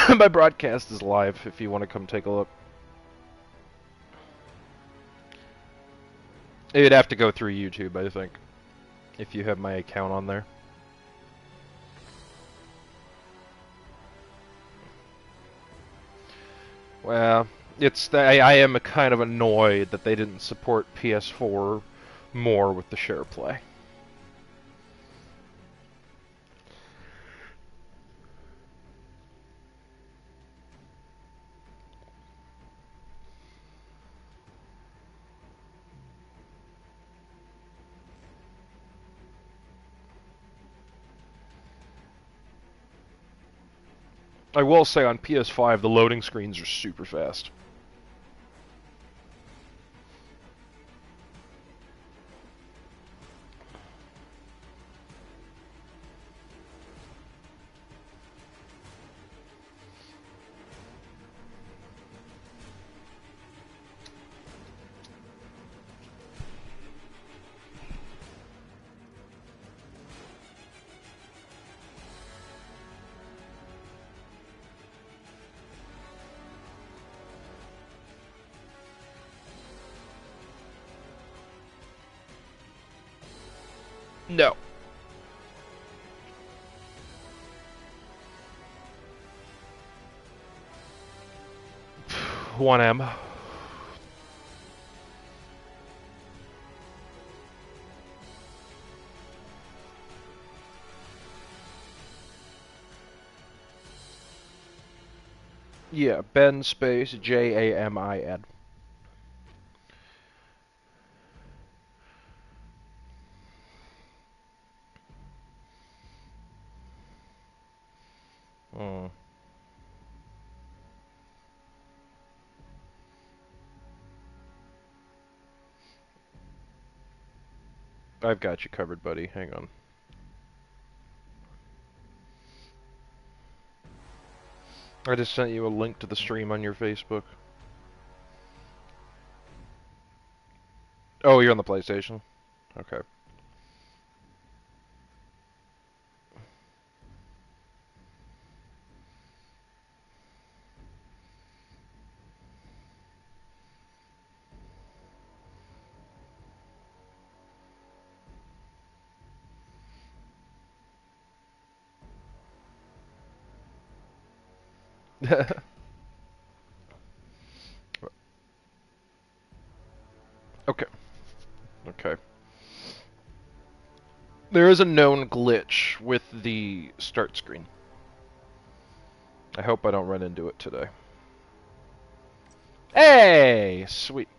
My broadcast is live if you want to come take a look. You'd have to go through YouTube, I think, if you have my account on there. Well, I am kind of annoyed that they didn't support PS4 more with the share play. I will say on PS5 the loading screens are super fast. No. 1M. Yeah, Ben space Jamin. Hmm. I've got you covered, buddy. Hang on. I just sent you a link to the stream on your Facebook. Oh, you're on the PlayStation? Okay. Okay. Okay. There is a known glitch with the start screen. I hope I don't run into it today. Hey! Sweet.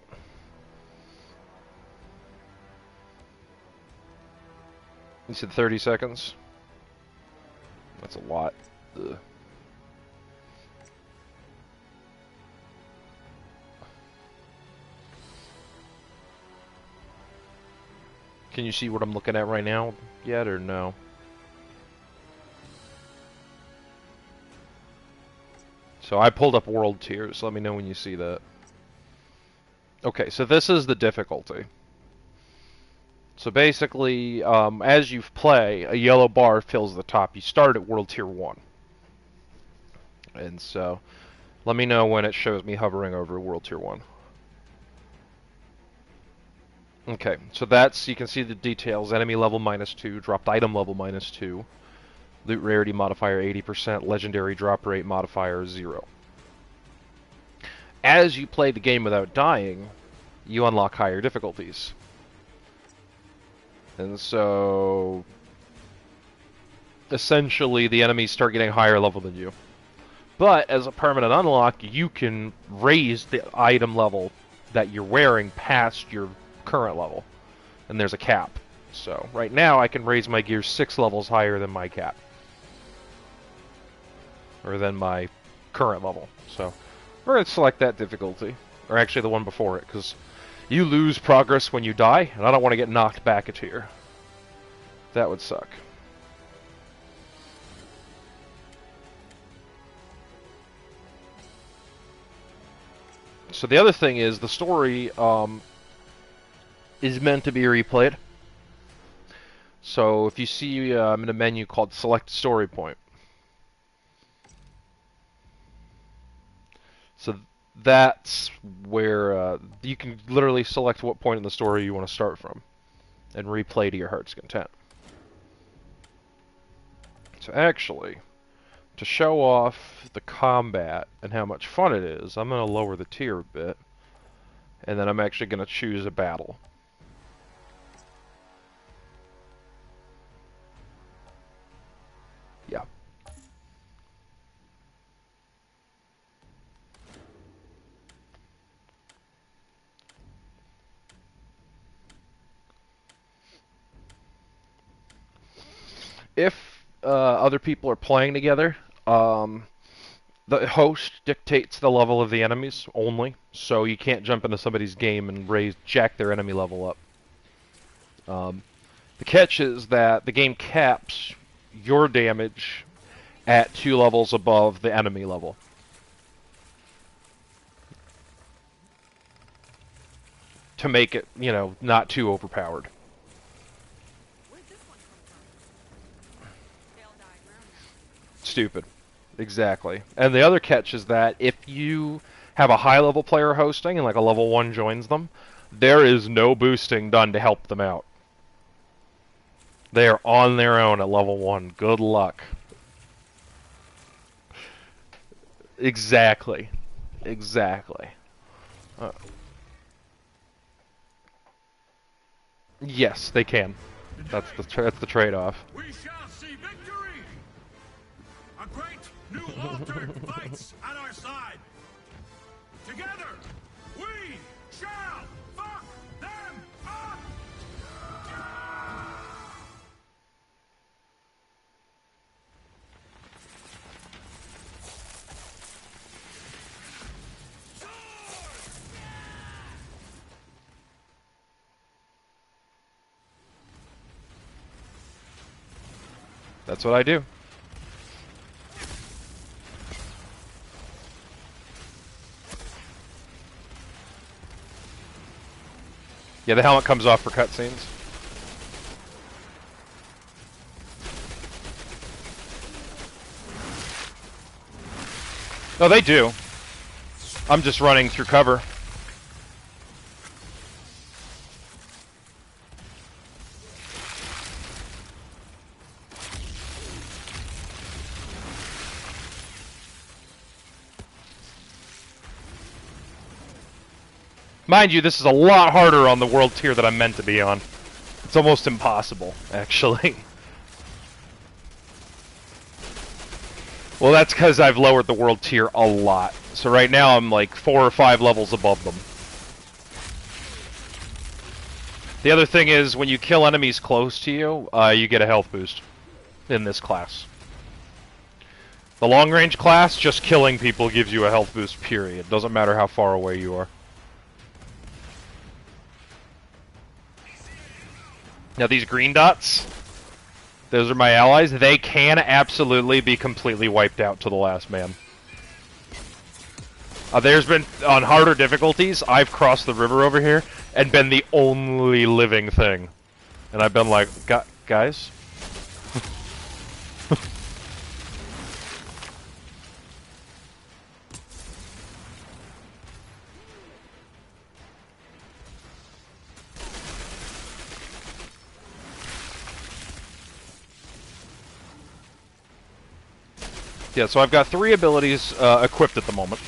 You said 30 seconds? That's a lot. Ugh. Can you see what I'm looking at right now yet, or no? So I pulled up world tiers. Let me know when you see that. Okay, so this is the difficulty. So basically, as you play, a yellow bar fills the top. You start at World Tier 1. And so, let me know when it shows me hovering over World Tier 1. Okay, so you can see the details. Enemy level -2, dropped item level -2, loot rarity modifier 80%, legendary drop rate modifier 0. As you play the game without dying, you unlock higher difficulties. And so, essentially, the enemies start getting higher level than you. But as a permanent unlock, you can raise the item level that you're wearing past your current level. And there's a cap. So, right now, I can raise my gear 6 levels higher than my cap. Or than my current level. So, we're going to select that difficulty. Or actually the one before it, because you lose progress when you die, and I don't want to get knocked back a tier. That would suck. So the other thing is, the story is meant to be replayed. So if you see I'm in a menu called Select Story Point. So that's where you can literally select what point in the story you want to start from and replay to your heart's content. So actually, to show off the combat and how much fun it is, I'm going to lower the tier a bit, and then I'm actually going to choose a battle. Yeah. If other people are playing together, the host dictates the level of the enemies only, so you can't jump into somebody's game and jack their enemy level up. The catch is that the game caps your damage at 2 levels above the enemy level. To make it, you know, not too overpowered. Stupid. Exactly. And the other catch is that if you have a high-level player hosting and like a level 1 joins them, there is no boosting done to help them out. They are on their own at level 1. Good luck. Exactly. Exactly. Yes, they can. That's the trade-off. We shall see victory. A great new altar fights at our side. Together, we shall fuck them up. That's what I do. Yeah, the helmet comes off for cutscenes. No, they do. I'm just running through cover. Mind you, this is a lot harder on the world tier that I'm meant to be on. It's almost impossible, actually. Well, that's because I've lowered the world tier a lot. So right now I'm like 4 or 5 levels above them. The other thing is, when you kill enemies close to you, you get a health boost in this class. The long-range class, just killing people gives you a health boost, period. Doesn't matter how far away you are. Now these green dots, those are my allies. They can absolutely be completely wiped out to the last man. There's been, on harder difficulties, I've crossed the river over here and been the only living thing. And I've been like, guys? Yeah, so I've got 3 abilities equipped at the moment.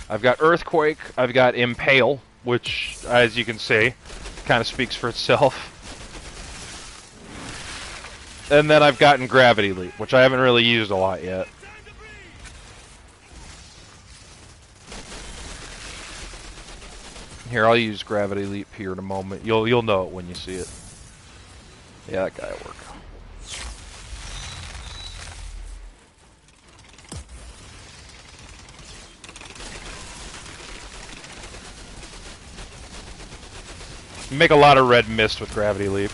I've got Earthquake, I've got Impale, which, as you can see, kind of speaks for itself. And then I've gotten Gravity Leap, which I haven't really used a lot yet. Here, I'll use Gravity Leap here in a moment. You'll know it when you see it. Yeah, that guy will work. You make a lot of red mist with Gravity Leap.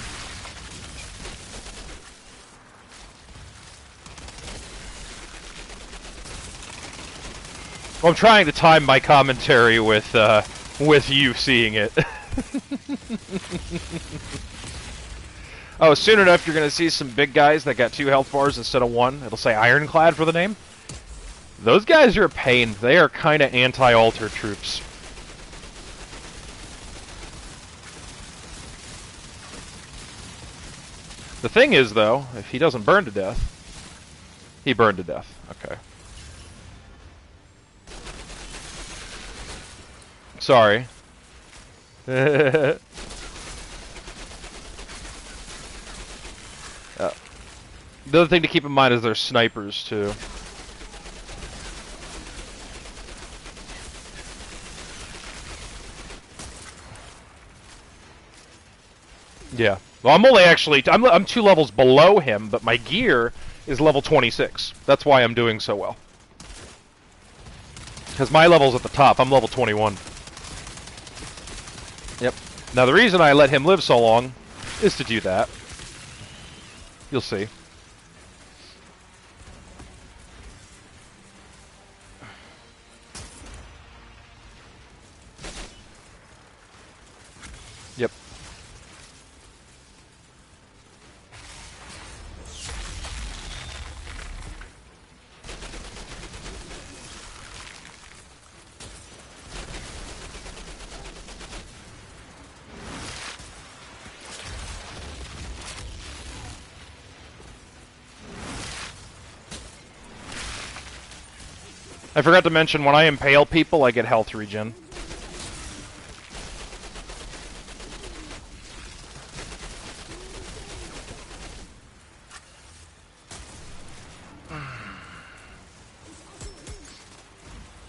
Well, I'm trying to time my commentary with you seeing it. Oh, soon enough you're going to see some big guys that got 2 health bars instead of 1. It'll say Ironclad for the name. Those guys are a pain. They are kind of anti-altar troops. The thing is, though, if he doesn't burn to death... He burned to death. Okay. Sorry. The other thing to keep in mind is there's snipers, too. Yeah. Well, I'm only actually... I'm 2 levels below him, but my gear is level 26. That's why I'm doing so well. Because my level's at the top. I'm level 21. Yep. Now, the reason I let him live so long is to do that. You'll see. Yep. I forgot to mention, when I impale people, I get health regen.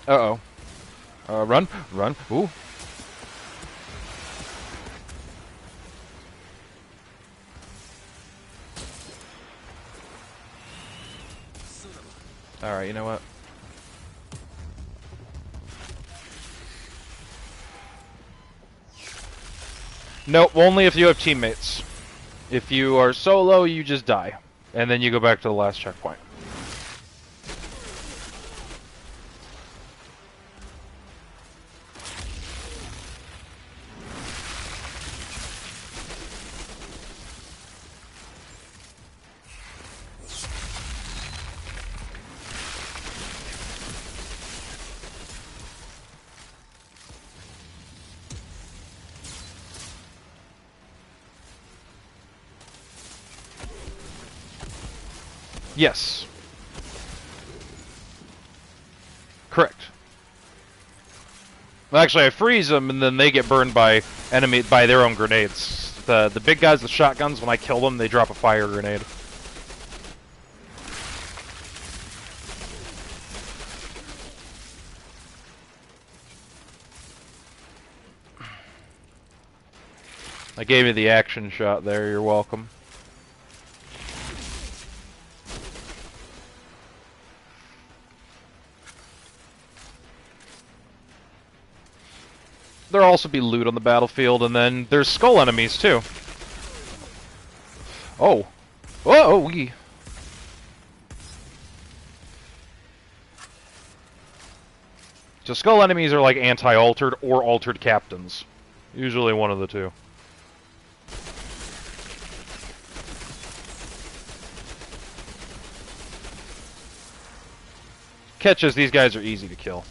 Uh-oh. Run. Run. Ooh. Alright, you know what? Nope, only if you have teammates. If you are solo, you just die. And then you go back to the last checkpoint. Yes. Correct. Well, actually, I freeze them, and then they get burned by their own grenades. The big guys with shotguns, when I kill them, they drop a fire grenade. I gave you the action shot there. You're welcome. There'll also be loot on the battlefield, and then there's skull enemies, too. Oh. Whoa, we. So skull enemies are like anti-altered or altered captains. Usually one of the two. Catch is these guys are easy to kill.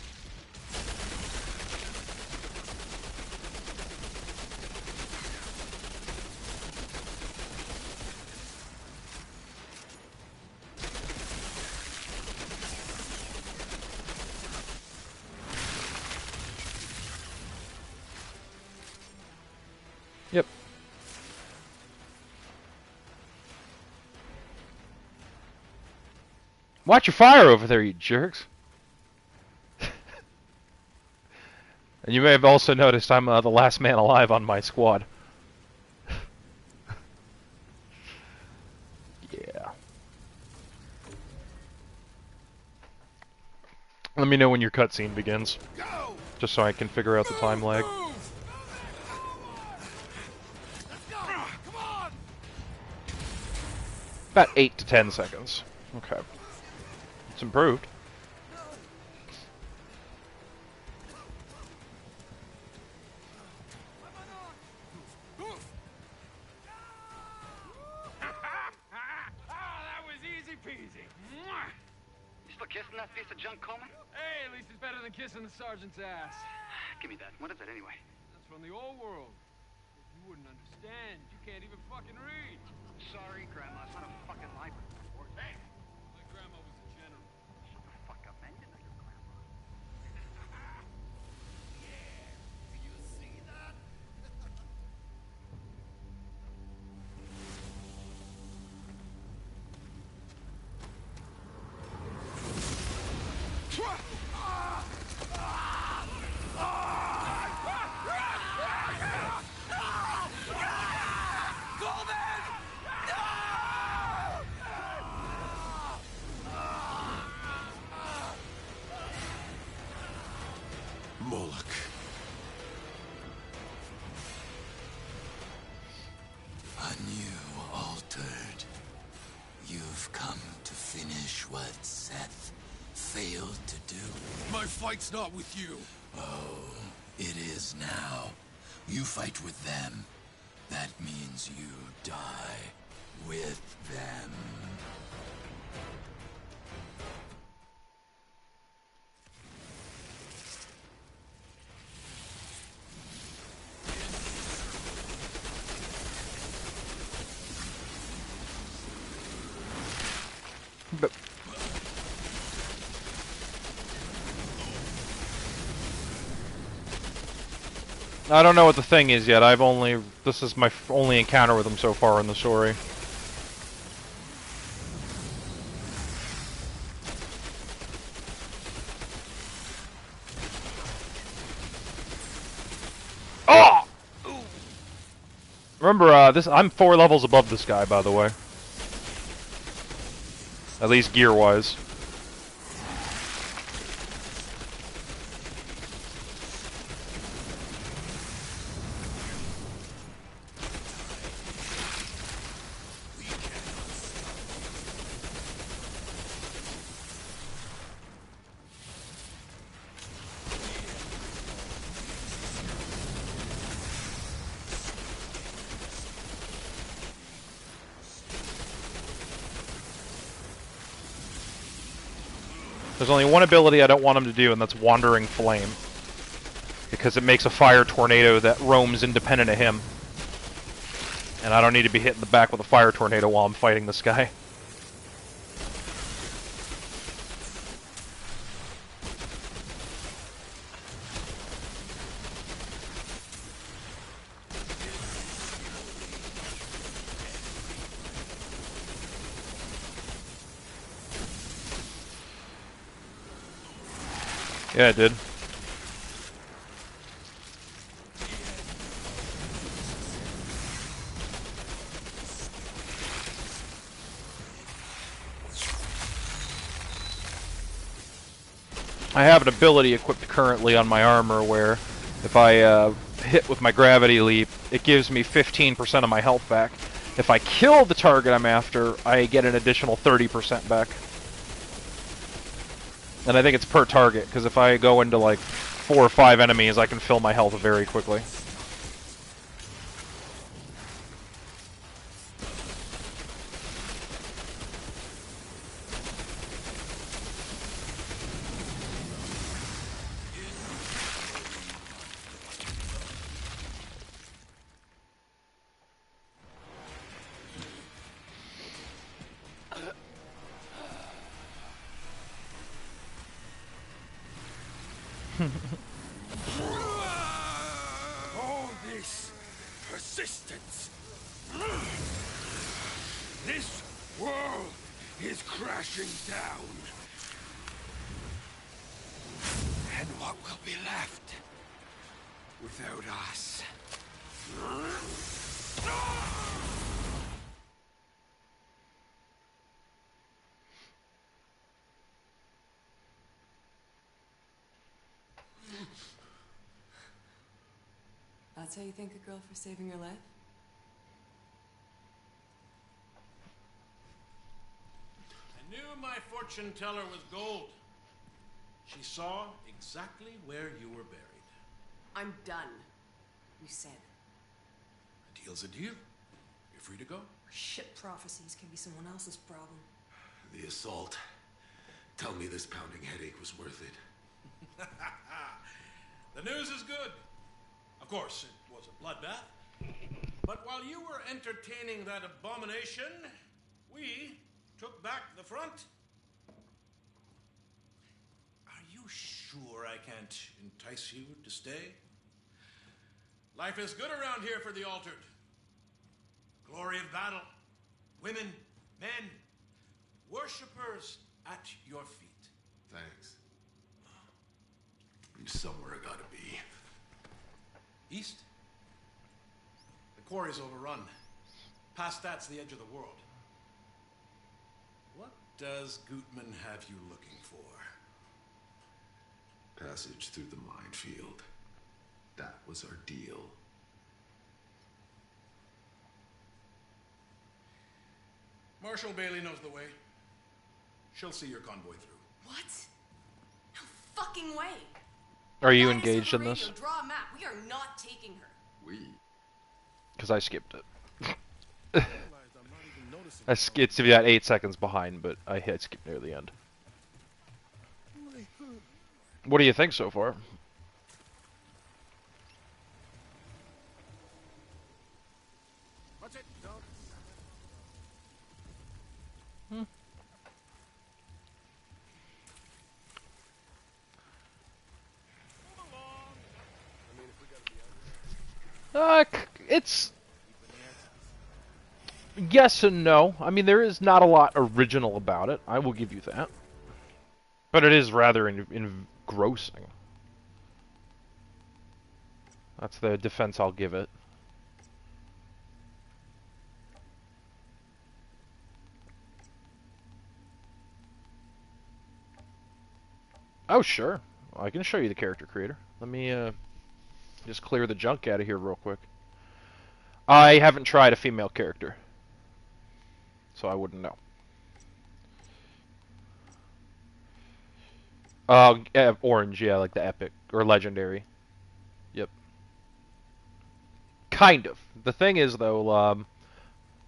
Yep. Watch your fire over there, you jerks. And you may have also noticed I'm the last man alive on my squad. Yeah. Let me know when your cutscene begins. Just so I can figure out the time lag. About 8 to 10 seconds. Okay. It's improved. for kissing that piece of junk, Coleman? Hey, at least it's better than kissing the sergeant's ass. Give me that. What is it anyway? That's from the old world. You wouldn't understand. You can't even fucking read. Sorry, Grandma. It's not a fucking library. Hey! My grandma was a general. Shut the fuck up, man. You're not your grandma. You see that? Moloch. Anew altered. You've come to finish what Seth failed to do. My fight's not with you. Oh, it is now. You fight with them. That means you die with them. But I don't know what the thing is yet. This is my only encounter with him so far in the story. Oh! Remember, I'm 4 levels above this guy, by the way. At least gear-wise. There's only one ability I don't want him to do, and that's Wandering Flame. Because it makes a fire tornado that roams independent of him. And I don't need to be hit in the back with a fire tornado while I'm fighting this guy. Yeah, it did. I have an ability equipped currently on my armor where if I hit with my gravity leap, it gives me 15% of my health back. If I kill the target I'm after, I get an additional 30% back. And I think it's per target, because if I go into like 4 or 5 enemies, I can fill my health very quickly. All this persistence. This world is crashing down. And what will be left without us? That's how you thank a girl for saving your life? I knew my fortune teller was gold. She saw exactly where you were buried. I'm done. You said. A deal's a deal. You're free to go. Shit prophecies can be someone else's problem. The assault Tell me this pounding headache was worth it. The news is good. Of course, it was a bloodbath. But while you were entertaining that abomination, we took back the front. Are you sure I can't entice you to stay? Life is good around here for the altered. Glory of battle. Women, men, worshippers at your feet. Thanks. I'm somewhere I gotta be. East? The quarry's overrun. Past that's the edge of the world. What does Gutman have you looking for? Passage through the minefield. That was our deal. Marshal Bailey knows the way. She'll see your convoy through. What? No fucking way. Are you Guys engaged on in the this? radio, draw a map. We are not taking her. We. Because I skipped it. It's about 8 seconds behind, but I hit skip near the end. What do you think so far? Watch it, don't. It's yes and no. I mean, there is not a lot original about it. I will give you that. But it is rather engrossing. That's the defense I'll give it. Oh, sure. I can show you the character creator. Let me just clear the junk out of here real quick. I haven't tried a female character, so I wouldn't know. Orange, yeah, like the epic or legendary. Yep. Kind of. The thing is, though,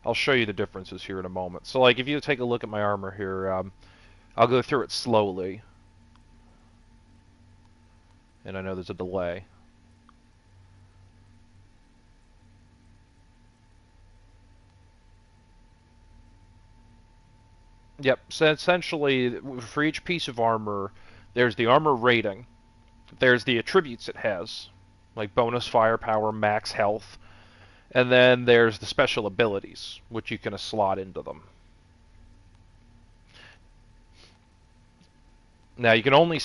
I'll show you the differences here in a moment. So, like, if you take a look at my armor here, I'll go through it slowly. And I know there's a delay. Yep, so essentially, for each piece of armor, there's the armor rating, there's the attributes it has, like bonus firepower, max health, and then there's the special abilities, which you can slot into them. Now, you can only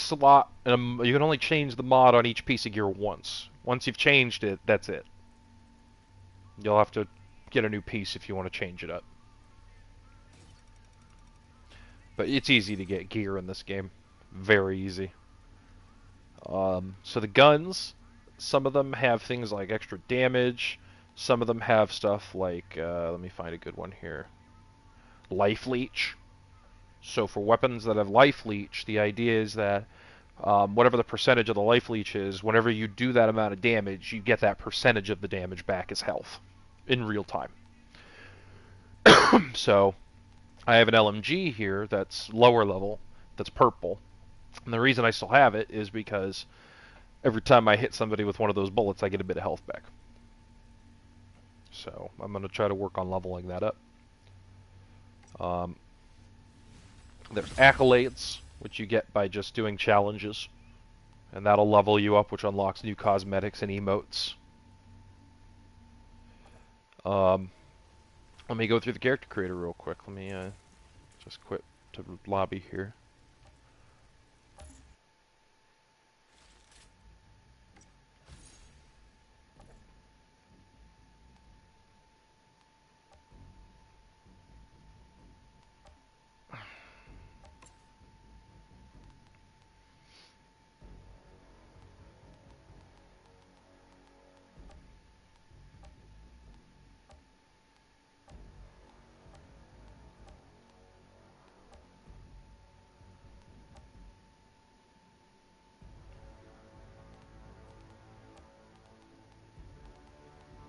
change the mod on each piece of gear once. Once you've changed it, that's it. You'll have to get a new piece if you want to change it up. But it's easy to get gear in this game. Very easy. So the guns, some of them have things like extra damage. Some of them have stuff like, let me find a good one here. Life Leech. So for weapons that have Life Leech, the idea is that whatever the percentage of the Life Leech is, whenever you do that amount of damage, you get that percentage of the damage back as health in real time. So I have an LMG here that's lower level, that's purple. And the reason I still have it is because every time I hit somebody with one of those bullets, I get a bit of health back. So I'm going to try to work on leveling that up. There's accolades, which you get by just doing challenges. And that'll level you up, which unlocks new cosmetics and emotes. Let me go through the character creator real quick. Let me just quit to lobby here.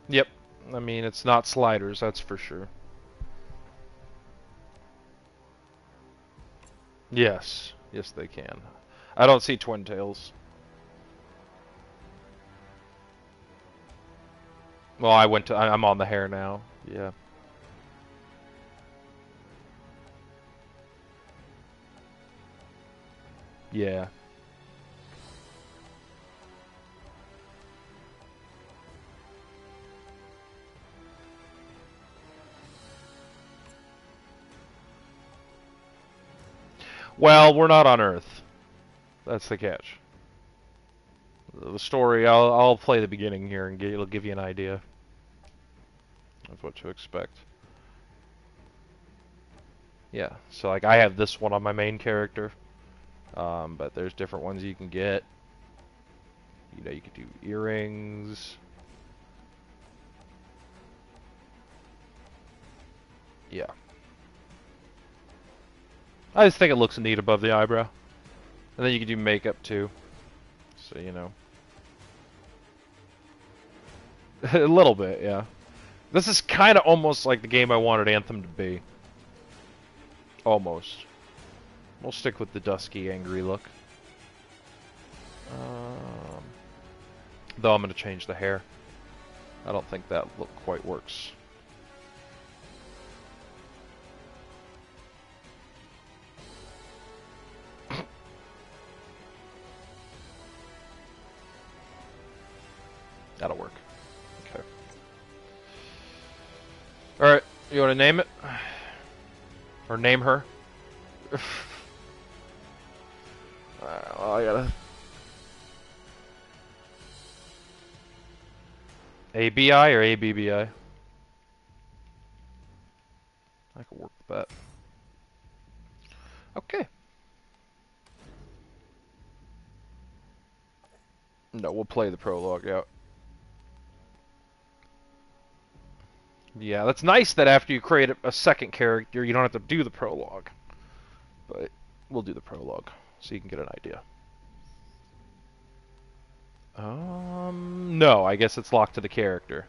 Yep. I mean, it's not sliders, that's for sure. Yes. Yes, they can. I don't see twin tails. Well, I'm on the hair now. Yeah. Yeah. Well, we're not on Earth. That's the catch. The story, I'll play the beginning here and it'll give you an idea of what to expect. Yeah, so like I have this one on my main character, but there's different ones you can get. You know, you could do earrings. Yeah. I just think it looks neat above the eyebrow. And then you can do makeup too. So, you know. A little bit, yeah. This is kind of almost like the game I wanted Anthem to be. Almost. We'll stick with the dusky, angry look. Though I'm going to change the hair. I don't think that look quite works. That'll work. Okay. Alright, you want to name it? Or name her? Well, I gotta... ABI or ABBI? I could work with that. Okay. No, we'll play the prologue out. Yeah, that's nice that after you create a second character, you don't have to do the prologue. But we'll do the prologue, so you can get an idea. No, I guess it's locked to the character.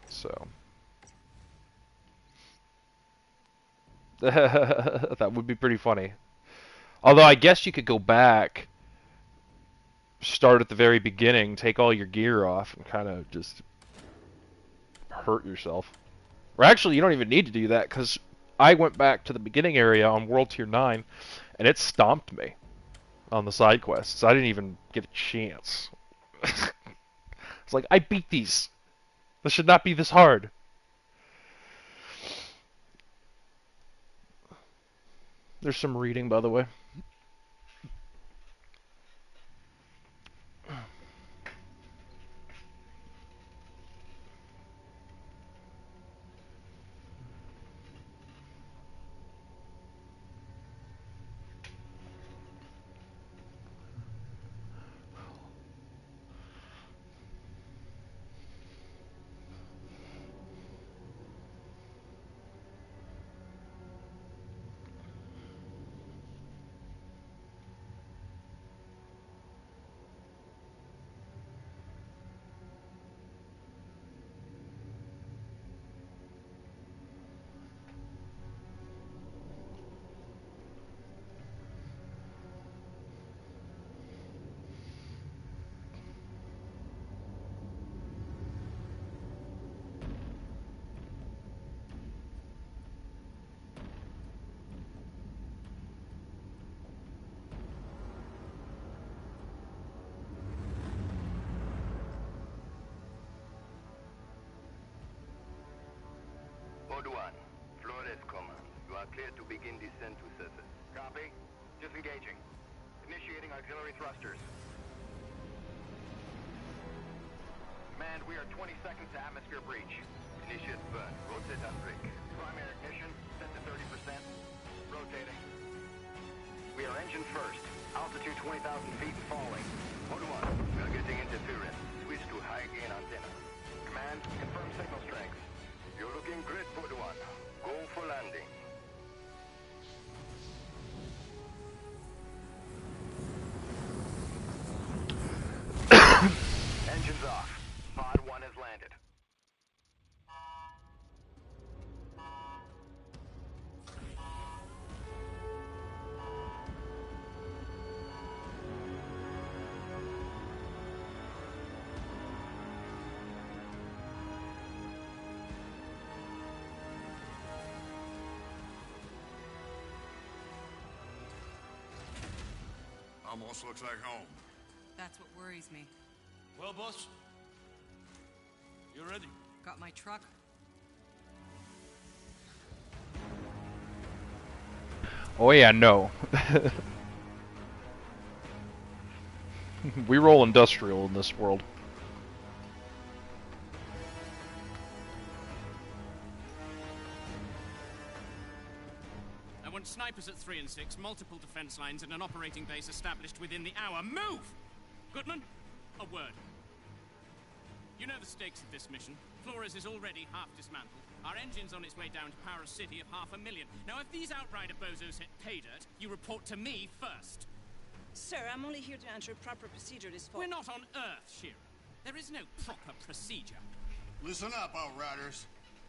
So. That would be pretty funny. Although I guess you could go back, start at the very beginning, take all your gear off, and kind of just hurt yourself. Or actually, you don't even need to do that, because I went back to the beginning area on World Tier 9, and it stomped me on the side quests. I didn't even get a chance. It's like, I beat these. This should not be this hard. There's some reading, by the way. Oduan, Flores Command. You are clear to begin descent to surface. Copy. Disengaging. Initiating auxiliary thrusters. Command, we are 20 seconds to atmosphere breach. Initiate burn. Rotate on brake. Primary ignition, set to 30%. Rotating. We are engine first. Altitude 20,000 feet and falling. Oduan, we are getting interference. Switch to high gain antenna. Command, confirm signal strength. You're looking great, Oduan. Go for landing. Engines off. Pod 1 has landed. Almost looks like home. That's what worries me. Well, boss, you ready? Got my truck? Oh yeah, no. We roll industrial in this world. I want snipers at 3 and 6, multiple defense lines, and an operating base established within the hour. Move! Goodman, a word. You know the stakes of this mission. Flores is already half dismantled. Our engine's on its way down to power a city of 500,000. Now, if these Outrider bozos hit pay dirt, you report to me first. Sir, I'm only here to answer proper procedure this fall. We're not on Earth, Shearer. There is no proper procedure. Listen up, Outriders.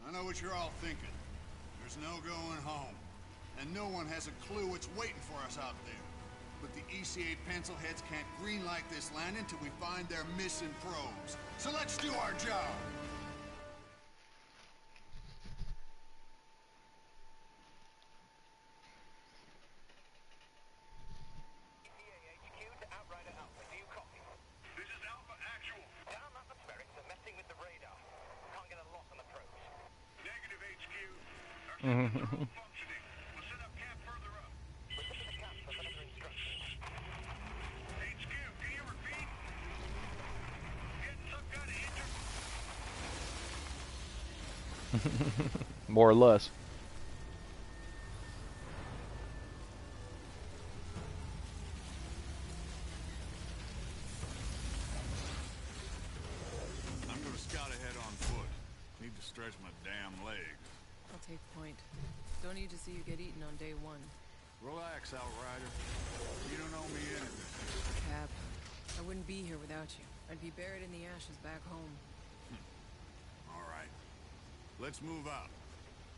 I know what you're all thinking. There's no going home. And no one has a clue what's waiting for us out there. But the ECA pencilheads can't greenlight this landing until we find their missing probes. So let's do our job! More or less. I'm gonna scout ahead on foot. Need to stretch my damn legs. I'll take point. Don't need to see you get eaten on day 1. Relax, Outrider. You don't owe me anything. Cap, I wouldn't be here without you. I'd be buried in the ashes back home. All right. Let's move out.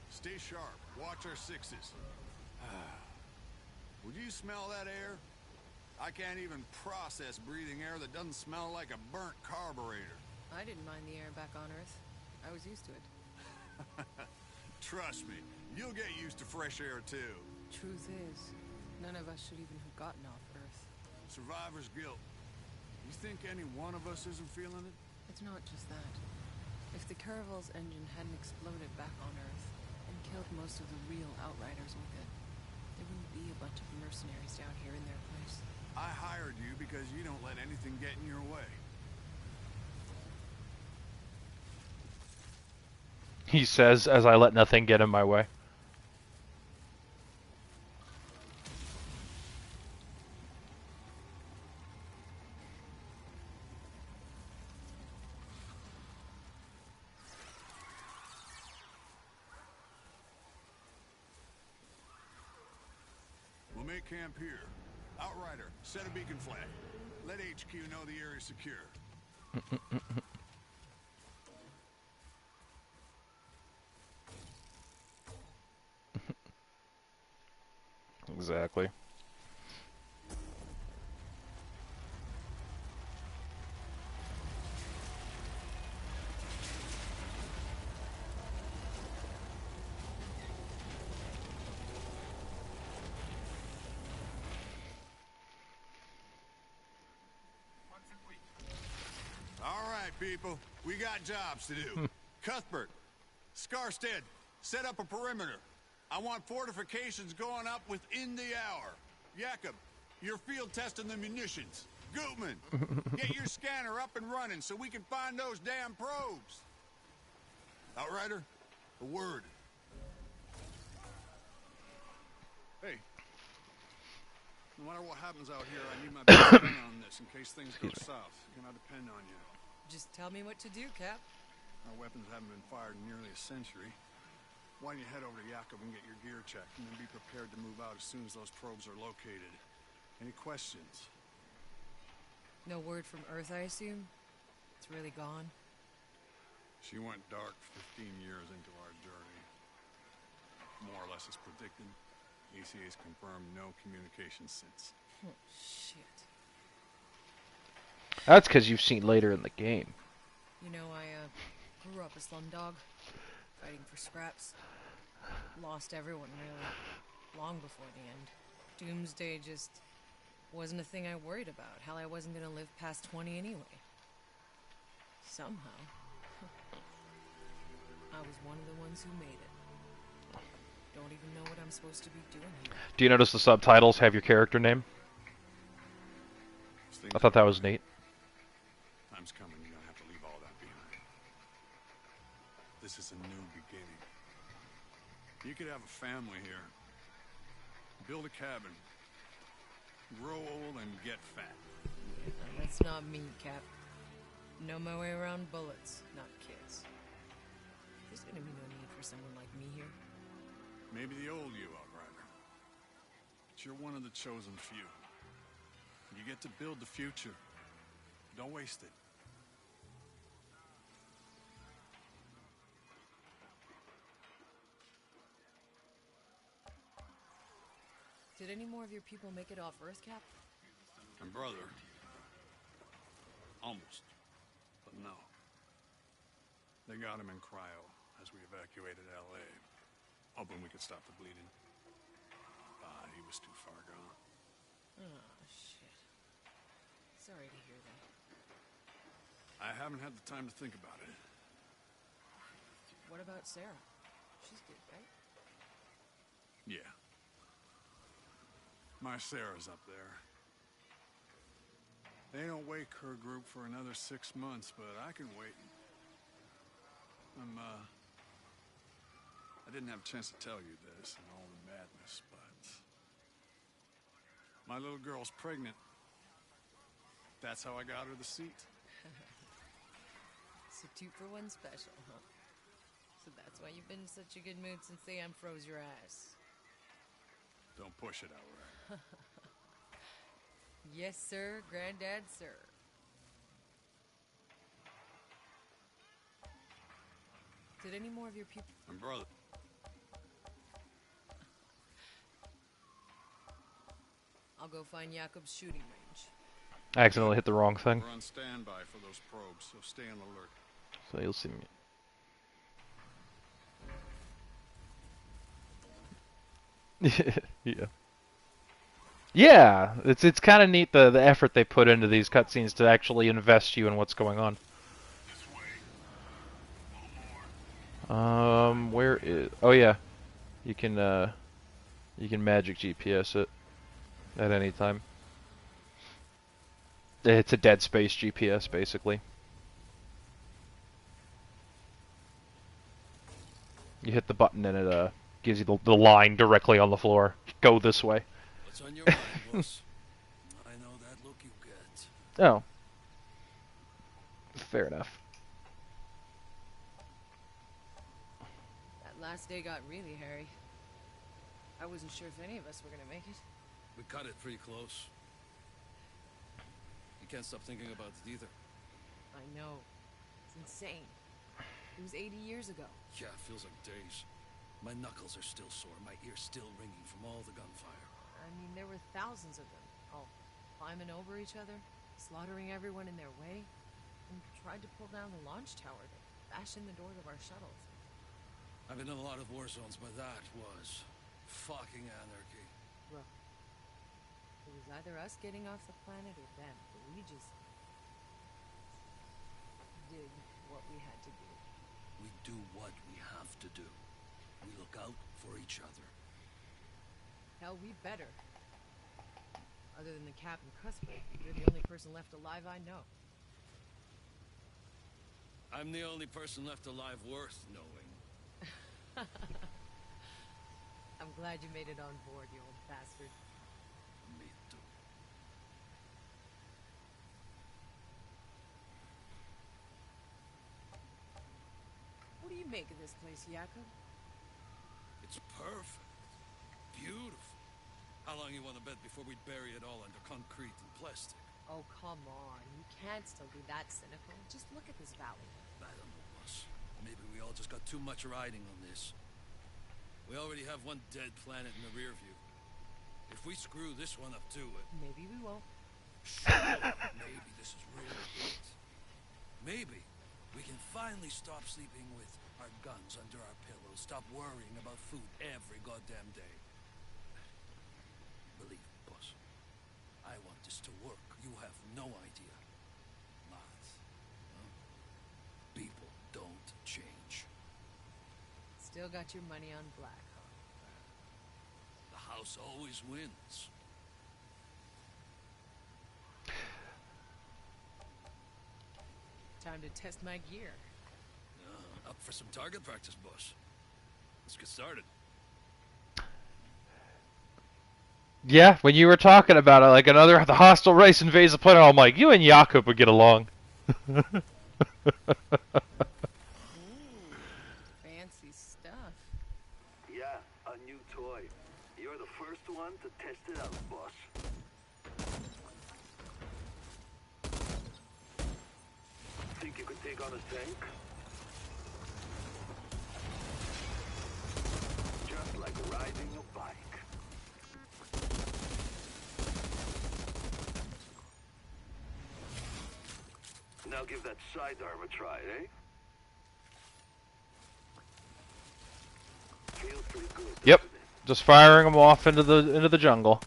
Stay sharp. Watch our 6s. Would you smell that air? I can't even process breathing air that doesn't smell like a burnt carburetor. I didn't mind the air back on Earth. I was used to it. Trust me, you'll get used to fresh air too. Truth is, none of us should even have gotten off Earth. Survivor's guilt. You think any one of us isn't feeling it? It's not just that. If the Caravel's engine hadn't exploded back on Earth and killed most of the real Outriders with it, there wouldn't be a bunch of mercenaries down here in their place. I hired you because you don't let anything get in your way. He says, as I let nothing get in my way. We'll make camp here. Outrider, set a beacon flag. Let HQ know the area's secure. Exactly. All right, people. We got jobs to do. Cuthbert, Scarstead, set up a perimeter. I want fortifications going up within the hour. Jakob, you're field testing the munitions. Gutman, get your scanner up and running so we can find those damn probes. Outrider, a word. Hey, no matter what happens out here, I need my best man on this in case things go south. Can I depend on you? Just tell me what to do, Cap. Our weapons haven't been fired in nearly a century. Why don't you head over to Jakob and get your gear checked, and then be prepared to move out as soon as those probes are located. Any questions? No word from Earth, I assume? It's really gone? She went dark 15 years into our journey. More or less as predicted. ECA's confirmed no communication since. Oh, shit. That's because you've seen later in the game. You know, I grew up a slumdog, fighting for scraps. Lost everyone, really. Long before the end. Doomsday just Wasn't a thing I worried about. Hell, I wasn't gonna live past 20 anyway. Somehow. I was one of the ones who made it. Don't even know what I'm supposed to be doing here. Do you notice the subtitles have your character name? I thought that was neat. Time's coming, you're gonna have to leave all that behind. This is a new beginning. You could have a family here. Build a cabin. Grow old and get fat. That's not me, Cap. Know my way around bullets, not kids. There's gonna be no need for someone like me here. Maybe the old you, Outrider. But you're one of the chosen few. You get to build the future. Don't waste it. Did any more of your people make it off Earth, Cap? My brother. Almost. But no. They got him in cryo as we evacuated L.A., hoping we could stop the bleeding. He was too far gone. Oh, shit. Sorry to hear that. I haven't had the time to think about it. What about Sarah? She's good, right? Yeah. My Sarah's up there. They don't wake her group for another 6 months, but I can wait. I didn't have a chance to tell you this and all the madness, but my little girl's pregnant. That's how I got her the seat. So 2-for-1 special, huh? So that's why you've been in such a good mood since they unfroze your ass. Don't push it, Outrider. Yes, sir, Granddad, sir. Did any more of your people... My brother. I'll go find Jakob's shooting range. I accidentally hit the wrong thing. We're on standby for those probes, so stay on alert. So you'll see me. Yeah. Yeah, it's kind of neat the effort they put into these cutscenes to actually invest you in what's going on. Where is? Oh yeah, you can magic GPS it at any time. It's a Dead Space GPS basically. You hit the button and it gives you the line directly on the floor. Go this way. What's on your mind, boss? I know that look you get. Oh. Fair enough. That last day got really hairy. I wasn't sure if any of us were gonna make it. We cut it pretty close. You can't stop thinking about it either. I know. It's insane. It was 80 years ago. Yeah, it feels like days. My knuckles are still sore, my ears still ringing from all the gunfire. I mean, there were thousands of them, all climbing over each other, slaughtering everyone in their way, and tried to pull down the launch tower to bash in the doors of our shuttles. I've been in a lot of war zones, but that was fucking anarchy. Look, it was either us getting off the planet or them, but we just did what we had to do. We do what we have to do. We look out for each other. Hell, we better. Other than the Cap and Cuthbert, you're the only person left alive I know. I'm the only person left alive worth knowing. I'm glad you made it on board, you old bastard. Me too. What do you make of this place, Jakob? It's perfect. Beautiful. How long you want to bet before we bury it all under concrete and plastic? Oh, come on. You can't still be that cynical. Just look at this valley. I don't know, boss. Maybe we all just got too much riding on this. We already have one dead planet in the rear view. If we screw this one up too, maybe we won't. Maybe this is really it. Maybe we can finally stop sleeping with our guns under our pillows, stop worrying about food every goddamn day. Believe me, boss. I want You have no idea. Lots. Huh? People don't change. Still got your money on black, huh? The house always wins. Time to test my gear. Up for some target practice, boss. Let's get started. Yeah, when you were talking about it, like the hostile race invades the planet, I'm like, you and Jakub would get along. Fancy stuff. Yeah, a new toy. You're the first one to test it out, boss. Think you could take on a tank? Just like riding a bike. Now give that sidearm a try, eh? Feels pretty good. Yep, just firing them off into the jungle.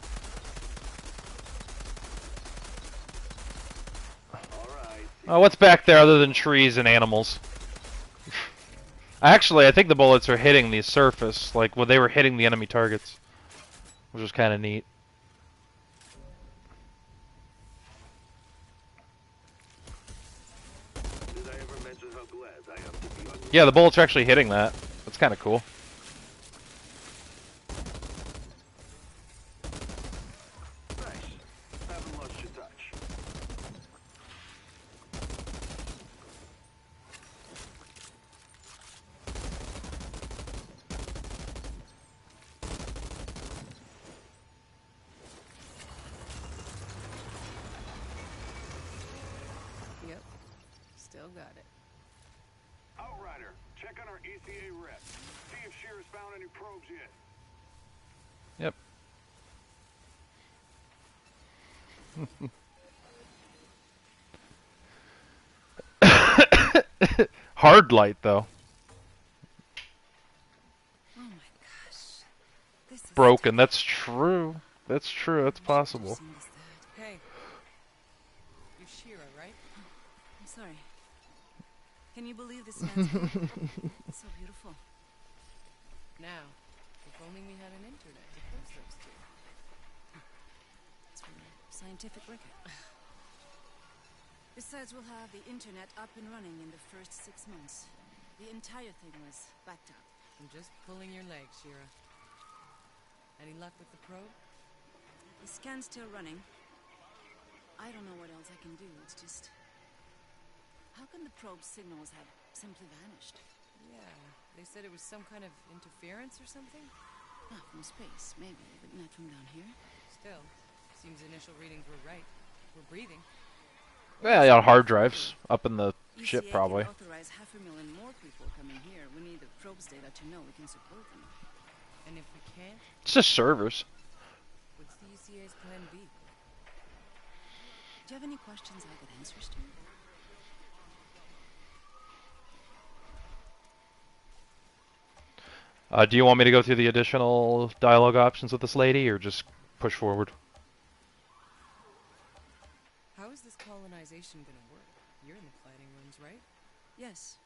Oh, what's back there other than trees and animals? Actually, I think the bullets are hitting the surface, like when they were hitting the enemy targets, which is kind of neat. Did I ever mention how glad I am to be on your Yeah, the bullets are actually hitting that. That's kind of cool. Nice. Haven't lost your touch. Yep. Still got it. Outrider, check on our ECA rep. See if Shearer's found any probes yet. Yep. Hard light, though. Oh my gosh. This is Broken. That's true. That's true. That's possible. Hey. You're Shira, right? I'm sorry. Can you believe this man's head? It's so beautiful. Now, if only we had an internet to post those two. It's from a scientific record. Besides, we'll have the internet up and running in the first 6 months. The entire thing was backed up. I'm just pulling your leg, Shira. Any luck with the probe? The scan's still running. I don't know what else I can do. It's just... How can the probe signals have simply vanished? Yeah, they said it was some kind of interference or something? Ah, from space, maybe, but not from down here. Still, seems initial readings were right. We're breathing. Yeah, on hard drives up in the ship, ECA probably. can authorize 500,000 more people coming here. We need the probe's data to know we can support them. And if we can't, It's just servers. what's the ECA's plan B? Do you have any questions I get answers to? Do you want me to go through the additional dialogue options with this lady, or just push forward? How is this colonization gonna work? You're in the planning rooms, right? Yes.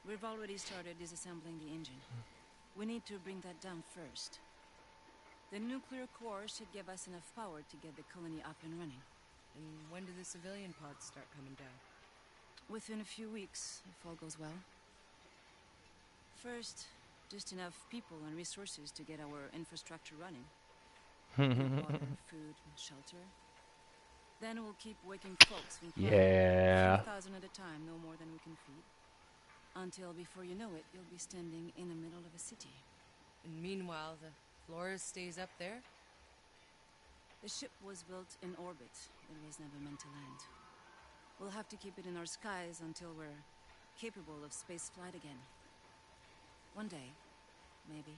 We've already started disassembling the engine. We need to bring that down first. The nuclear core should give us enough power to get the colony up and running. And when do the civilian pods start coming down? Within a few weeks, if all goes well. First, just enough people and resources to get our infrastructure running. Water, food, and shelter. Then we'll keep waking folks from Yeah. 3,000 at a time, no more than we can feed. Until before you know it, you'll be standing in the middle of a city. And meanwhile, the Flores stays up there? The ship was built in orbit. It was never meant to land. We'll have to keep it in our skies until we're capable of space flight again. One day, maybe.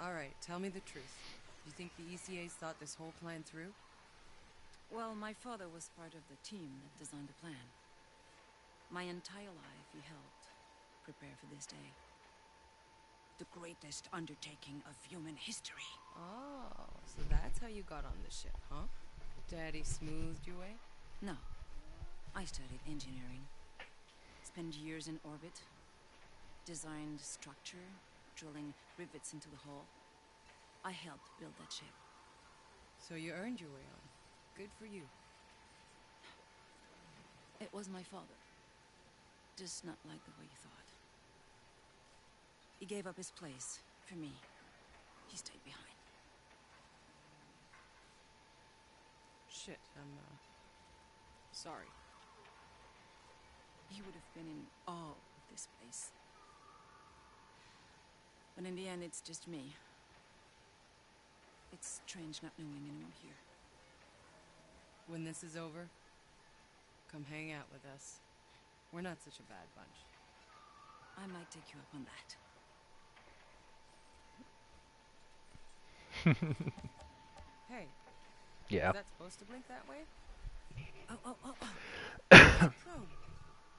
Alright, tell me the truth. You think the ECA's thought this whole plan through? Well, my father was part of the team that designed the plan. My entire life he helped prepare for this day. the greatest undertaking of human history. Oh, so that's how you got on the ship, huh? Daddy smoothed your way? No. I studied engineering. Spent years in orbit. Designed structure, drilling rivets into the hull. I helped build that ship. So you earned your way on. Good for you. It was my father. Just not like the way you thought. He gave up his place for me. He stayed behind. Shit, I'm, sorry. He would have been in awe of this place. But in the end, it's just me. It's strange not knowing anyone here. When this is over, come hang out with us. We're not such a bad bunch. I might take you up on that. Hey. Yeah. Is that supposed to blink that way? Oh. Probe.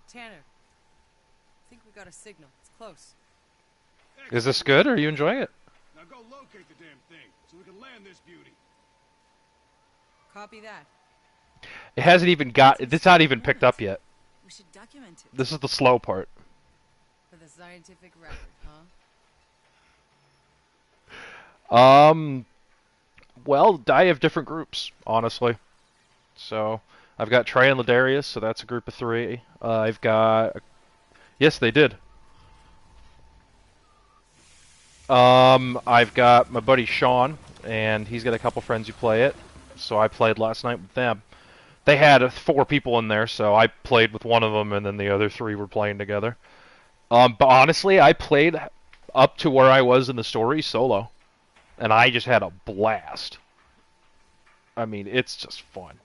Tanner. I think we got a signal. It's close. Is this good? Are you enjoying it? Now go locate the damn thing so we can land this beauty. Copy that. It hasn't even got. It's not even picked up yet. We should document it. This is the slow part. For the scientific record, huh? Well, I have different groups, honestly. So, I've got Trey and Ladarius, so that's a group of 3. I've got... Yes, they did. I've got my buddy Sean, and he's got a couple friends who play it. So I played last night with them. They had 4 people in there, so I played with one of them, and then the other 3 were playing together. But honestly, I played up to where I was in the story solo. And I just had a blast. I mean, it's just fun.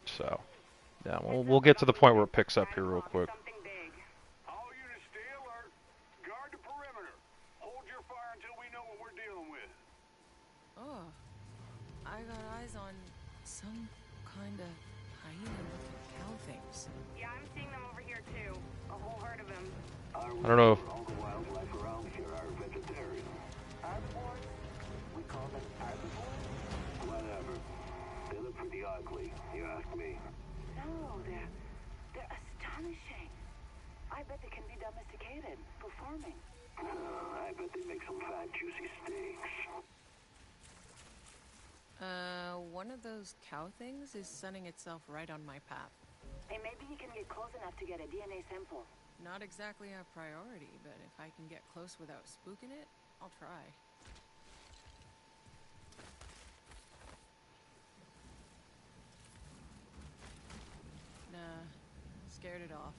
So, yeah, we'll get to the point where it picks up here real quick. All units stay alert. Guard the perimeter. Hold your fire until we know what we're dealing with. Oh. I got eyes on some kind of hyena-looking cow things. Yeah, I'm seeing them over here too. A whole herd of them. I don't know. All the wildlife around here are vegetarian. Herbivores? We call them herbivores? Whatever. They look pretty ugly, you ask me. No, they're astonishing. I bet they can be domesticated for farming. I bet they make some fat, juicy steaks. One of those cow things is sunning itself right on my path. Hey, maybe you can get close enough to get a DNA sample. Not exactly a priority, but if I can get close without spooking it, I'll try. Nah, scared it off.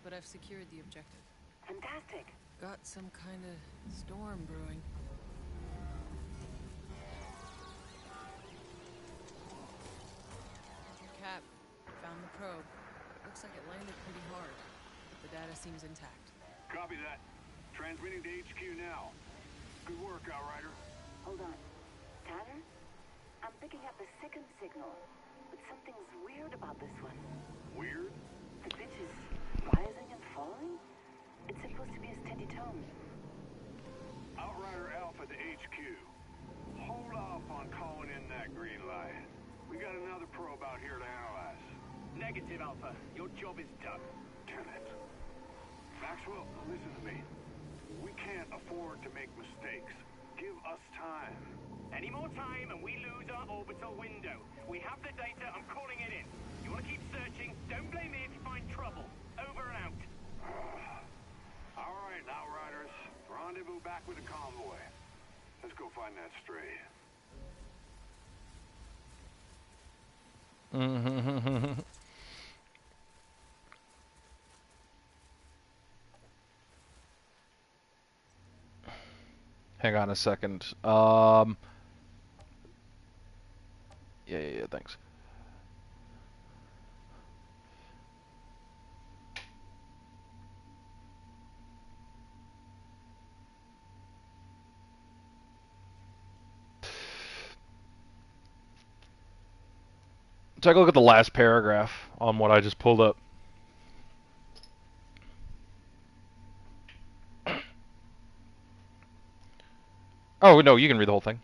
But I've secured the objective. Fantastic. Got some kind of storm brewing. Cap, found the probe. Looks like it landed pretty hard, but the data seems intact. Copy that. Transmitting to HQ now. Good work, Outrider. Hold on. Tanner? I'm picking up a second signal, but something's weird about this one. Weird? The pitch is rising and falling? It's supposed to be a steady tone. Outrider Alpha to HQ. Hold off on calling in that green light. We got another probe out here to analyze. Negative, Alpha. Your job is done. Damn it. Maxwell, listen to me. We can't afford to make mistakes. Give us time. Any more time and we lose our orbital window. We have the data, I'm calling it in. You want to keep searching? Don't blame me if you find trouble. Over and out. All right, Outriders. Rendezvous back with the convoy. Let's go find that stray. Hang on a second. Yeah, thanks. Take a look at the last paragraph on what I just pulled up. Oh, no, you can read the whole thing.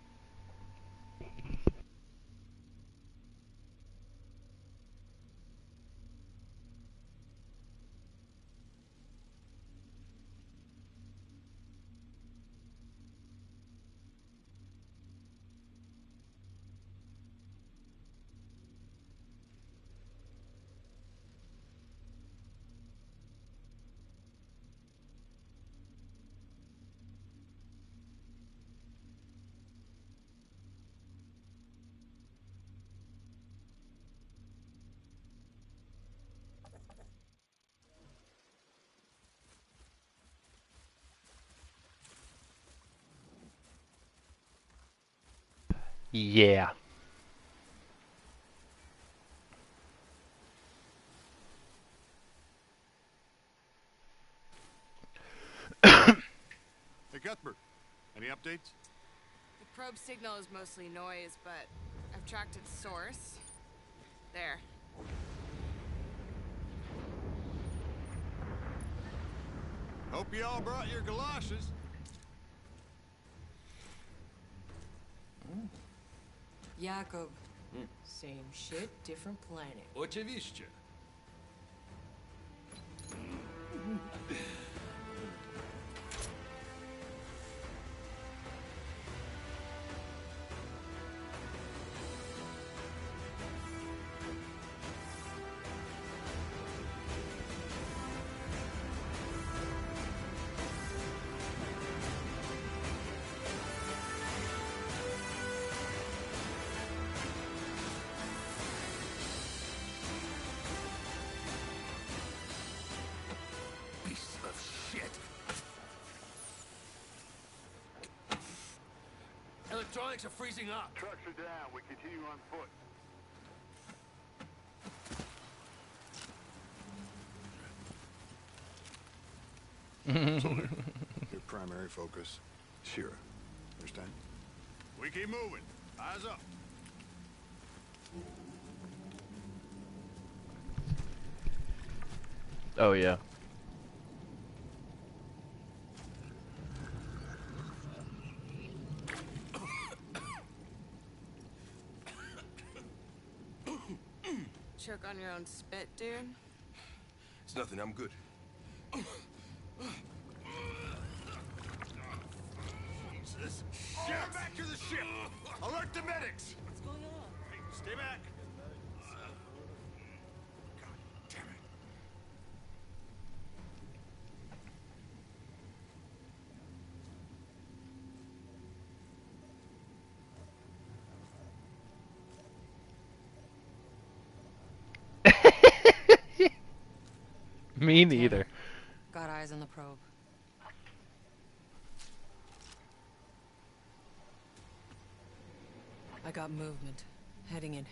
Yeah. Hey, Cuthbert, any updates? The probe signal is mostly noise, but I've tracked its source. There. Hope you all brought your galoshes. Jakob. Same shit, different planet. Oczywiście. Piece of shit. Electronics are freezing up. Trucks are down. We continue on foot. Soldier, your primary focus, Shira. Understand? We keep moving. Eyes up. Oh, yeah. Choke on your own spit, dude? It's nothing, I'm good. Jesus. Get back to the ship. Alert the medics. What's going on? Hey, stay back. God damn it. Me neither. Got eyes on the probe. I got movement. Heading in.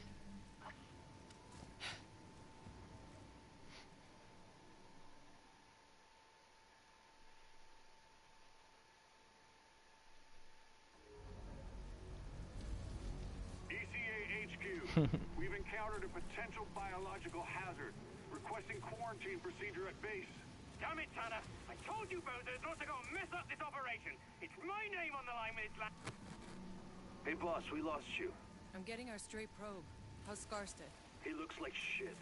ECA HQ. We've encountered a potential biological hazard. Requesting quarantine procedure at base. Damn it, Tanner! I told you bozos not to go and mess up this operation! It's my name on the line when it's Hey, boss, we lost you. I'm getting our straight probe. How's Scarsted? He looks like shit.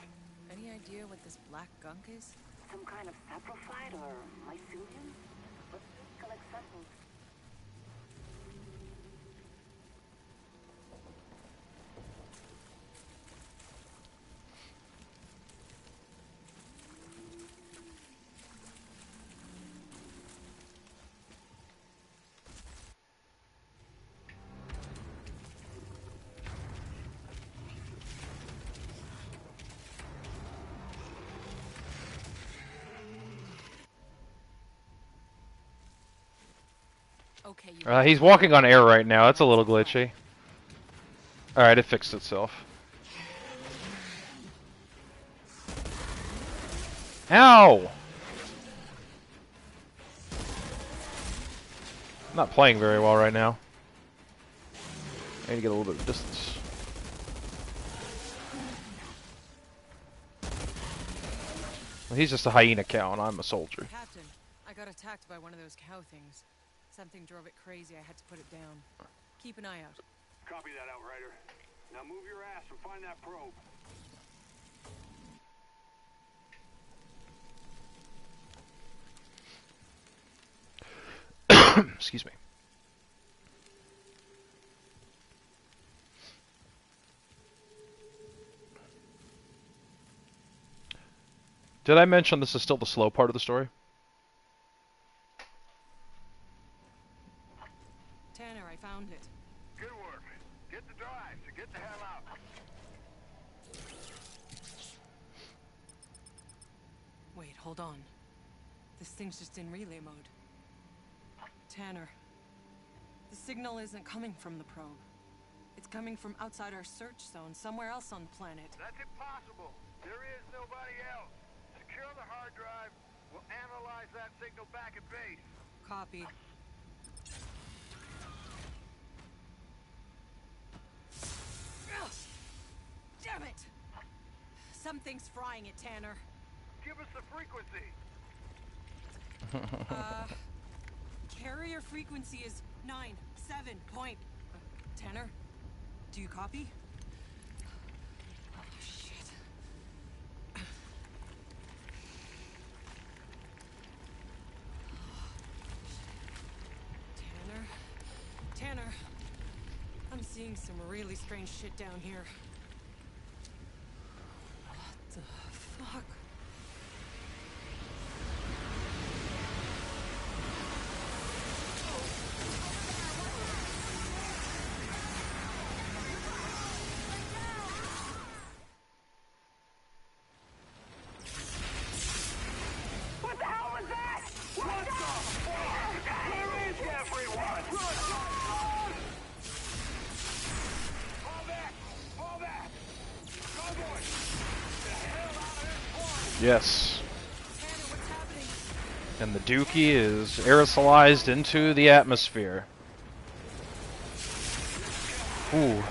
Any idea what this black gunk is? Some kind of saprophyte or mycelium? Let's collect samples. Okay, you He's walking on air right now. That's a little glitchy. Alright, it fixed itself. Ow! I'm not playing very well right now. I need to get a little bit of distance. Well, he's just a hyena cow and I'm a soldier. Captain, I got attacked by one of those cow things. Something drove it crazy. I had to put it down. Keep an eye out. Copy that, Outrider. Now move your ass and find that probe. Excuse me. Did I mention this is still the slow part of the story? Tanner, I found it. Good work. Get the drive to get the hell out. Wait, hold on. This thing's just in relay mode. Tanner, the signal isn't coming from the probe. It's coming from outside our search zone, somewhere else on the planet. That's impossible. There is nobody else. Secure the hard drive. We'll analyze that signal back at base. Copy. Ugh. Damn it! Something's frying it, Tanner. Give us the frequency. Carrier frequency is 97 point. Tanner, do you copy? Oh, shit. Tanner, I'm seeing some really strange shit down here. What the fuck? Yes. And the Dookie is aerosolized into the atmosphere. Ooh.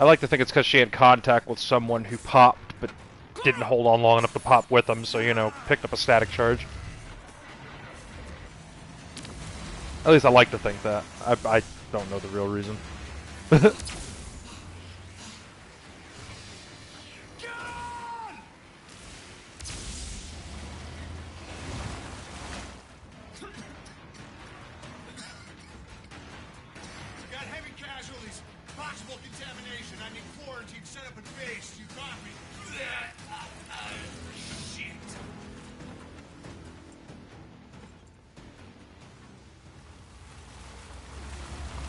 I like to think it's because she had contact with someone who popped, but didn't hold on long enough to pop with them, so, you know, picked up a static charge. At least I like to think that. I don't know the real reason.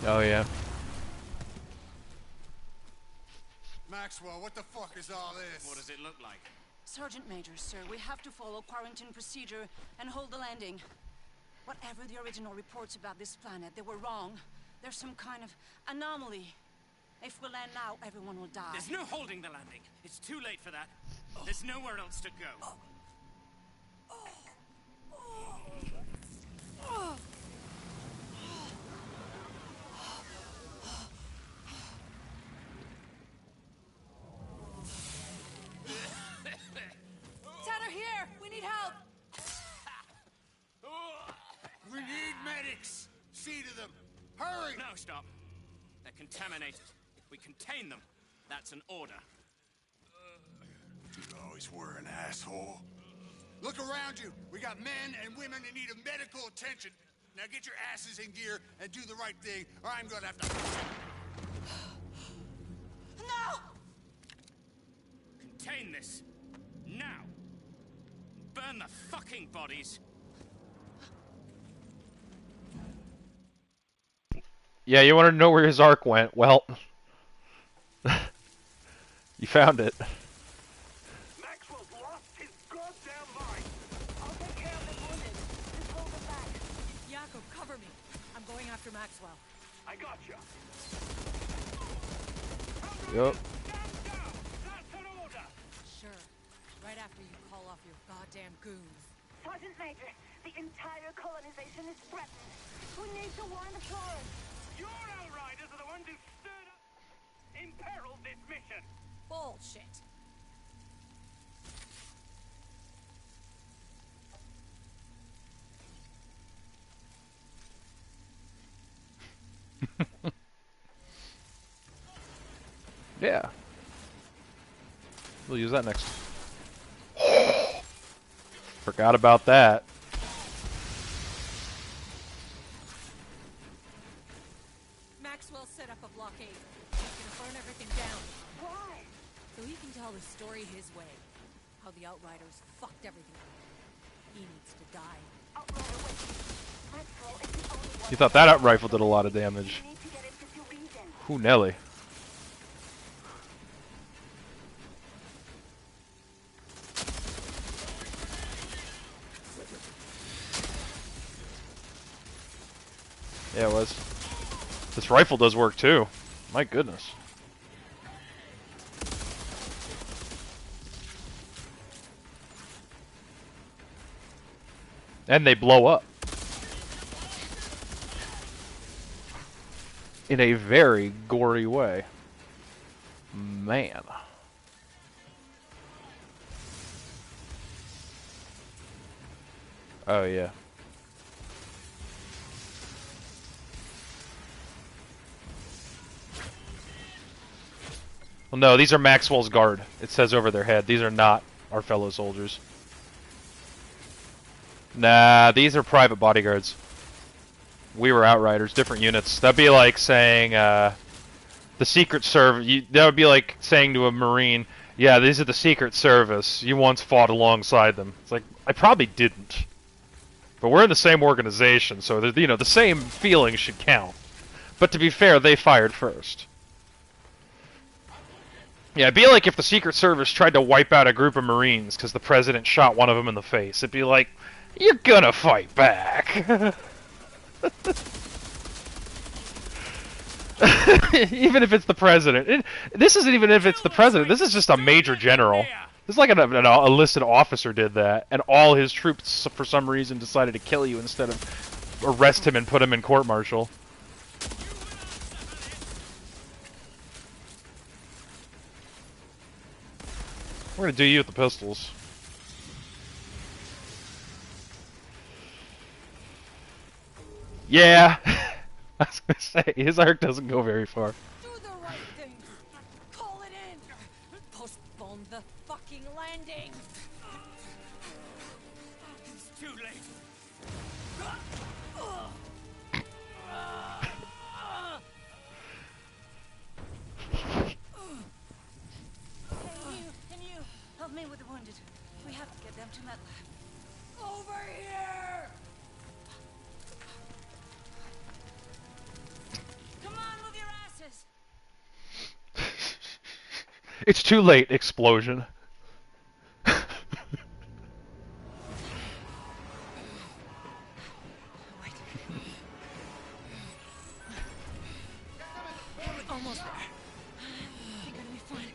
Oh, yeah. Maxwell, what the fuck is all this? What does it look like? Sergeant Major, sir, we have to follow quarantine procedure and hold the landing. Whatever the original reports about this planet, they were wrong. There's some kind of anomaly. If we land now, everyone will die. There's no holding the landing. It's too late for that. There's nowhere else to go. them! Hurry! No, stop. They're contaminated. If we contain them, that's an order. You always were an asshole. Look around you. We got men and women in need of medical attention. Now get your asses in gear and do the right thing, or I'm gonna have to... No! Contain this. Now. Burn the fucking bodies. Yeah, you want to know where his arc went? Well, you found it. Maxwell's lost his goddamn mind. I'll take care of the wounded. Just hold them back. Jakob, cover me. I'm going after Maxwell. I got you. Yup. Sure. Right after you call off your goddamn goons. Sergeant Major, the entire colonization is threatened. We need to warn the Flores. Your outriders are the ones who stirred up, imperiled this mission. Bullshit. Yeah. We'll use that next. Forgot about that. Maxwell set up a blockade. He's gonna burn everything down. Why? So he can tell the story his way. How the Outriders fucked everything up. He needs to die. Outrider, wait. Maxwell is the only one. You thought that out rifle did a lot of damage. We need to get him to reason. Who, Nelly? Yeah, it was. This rifle does work too. My goodness. And they blow up. In a very gory way. Man. Oh, yeah. Well, no, these are Maxwell's guard. It says over their head. These are not our fellow soldiers. Nah, these are private bodyguards. We were Outriders, different units. That'd be like saying, the Secret Service. That would be like saying to a Marine, yeah, these are the Secret Service. You once fought alongside them. It's like, I probably didn't. But we're in the same organization, so, you know, the same feelings should count. But to be fair, they fired first. Yeah, it'd be like if the Secret Service tried to wipe out a group of Marines because the President shot one of them in the face. It'd be like, you're gonna fight back. Even if it's the President. This isn't even if it's the President. This is just a Major General. This is like an enlisted officer did that, and all his troops, for some reason, decided to kill you instead of arrest him and put him in court-martial. We're gonna do you with the pistols. Yeah! I was gonna say, his arc doesn't go very far. Do the right thing. Call it in. Postpone the fucking landing. It's too late. Can you help me with the wounded? We have to get them to MedLab. Over here! Come on, move your asses! It's too late, explosion. Almost there. You're gonna be fine.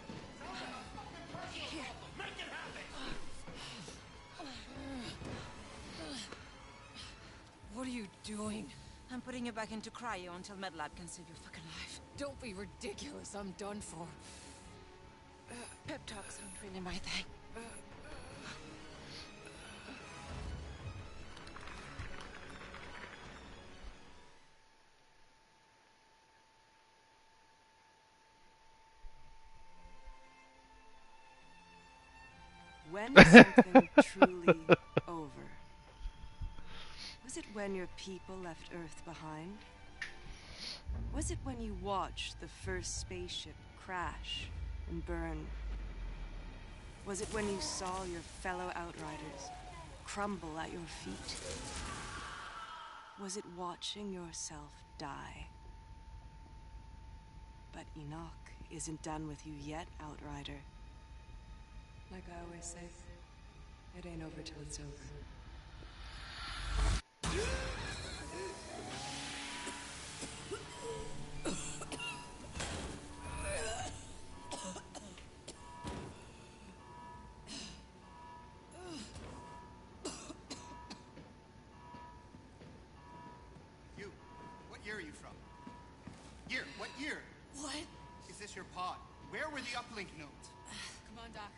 Here. What are you doing? I'm putting you back into cryo until MedLab can save your fucking life. Don't be ridiculous. I'm done for. Pep talks aren't really my thing. When is something truly over? Was it when your people left Earth behind? Was it when you watched the first spaceship crash and burn? Was it when you saw your fellow Outriders crumble at your feet? Was it watching yourself die? But Enoch isn't done with you yet, Outrider. Like I always say, it ain't over till it's over. You, what year are you from? Year, what year? What? Is this your pod? Where were the uplink nodes? Come on, Doc.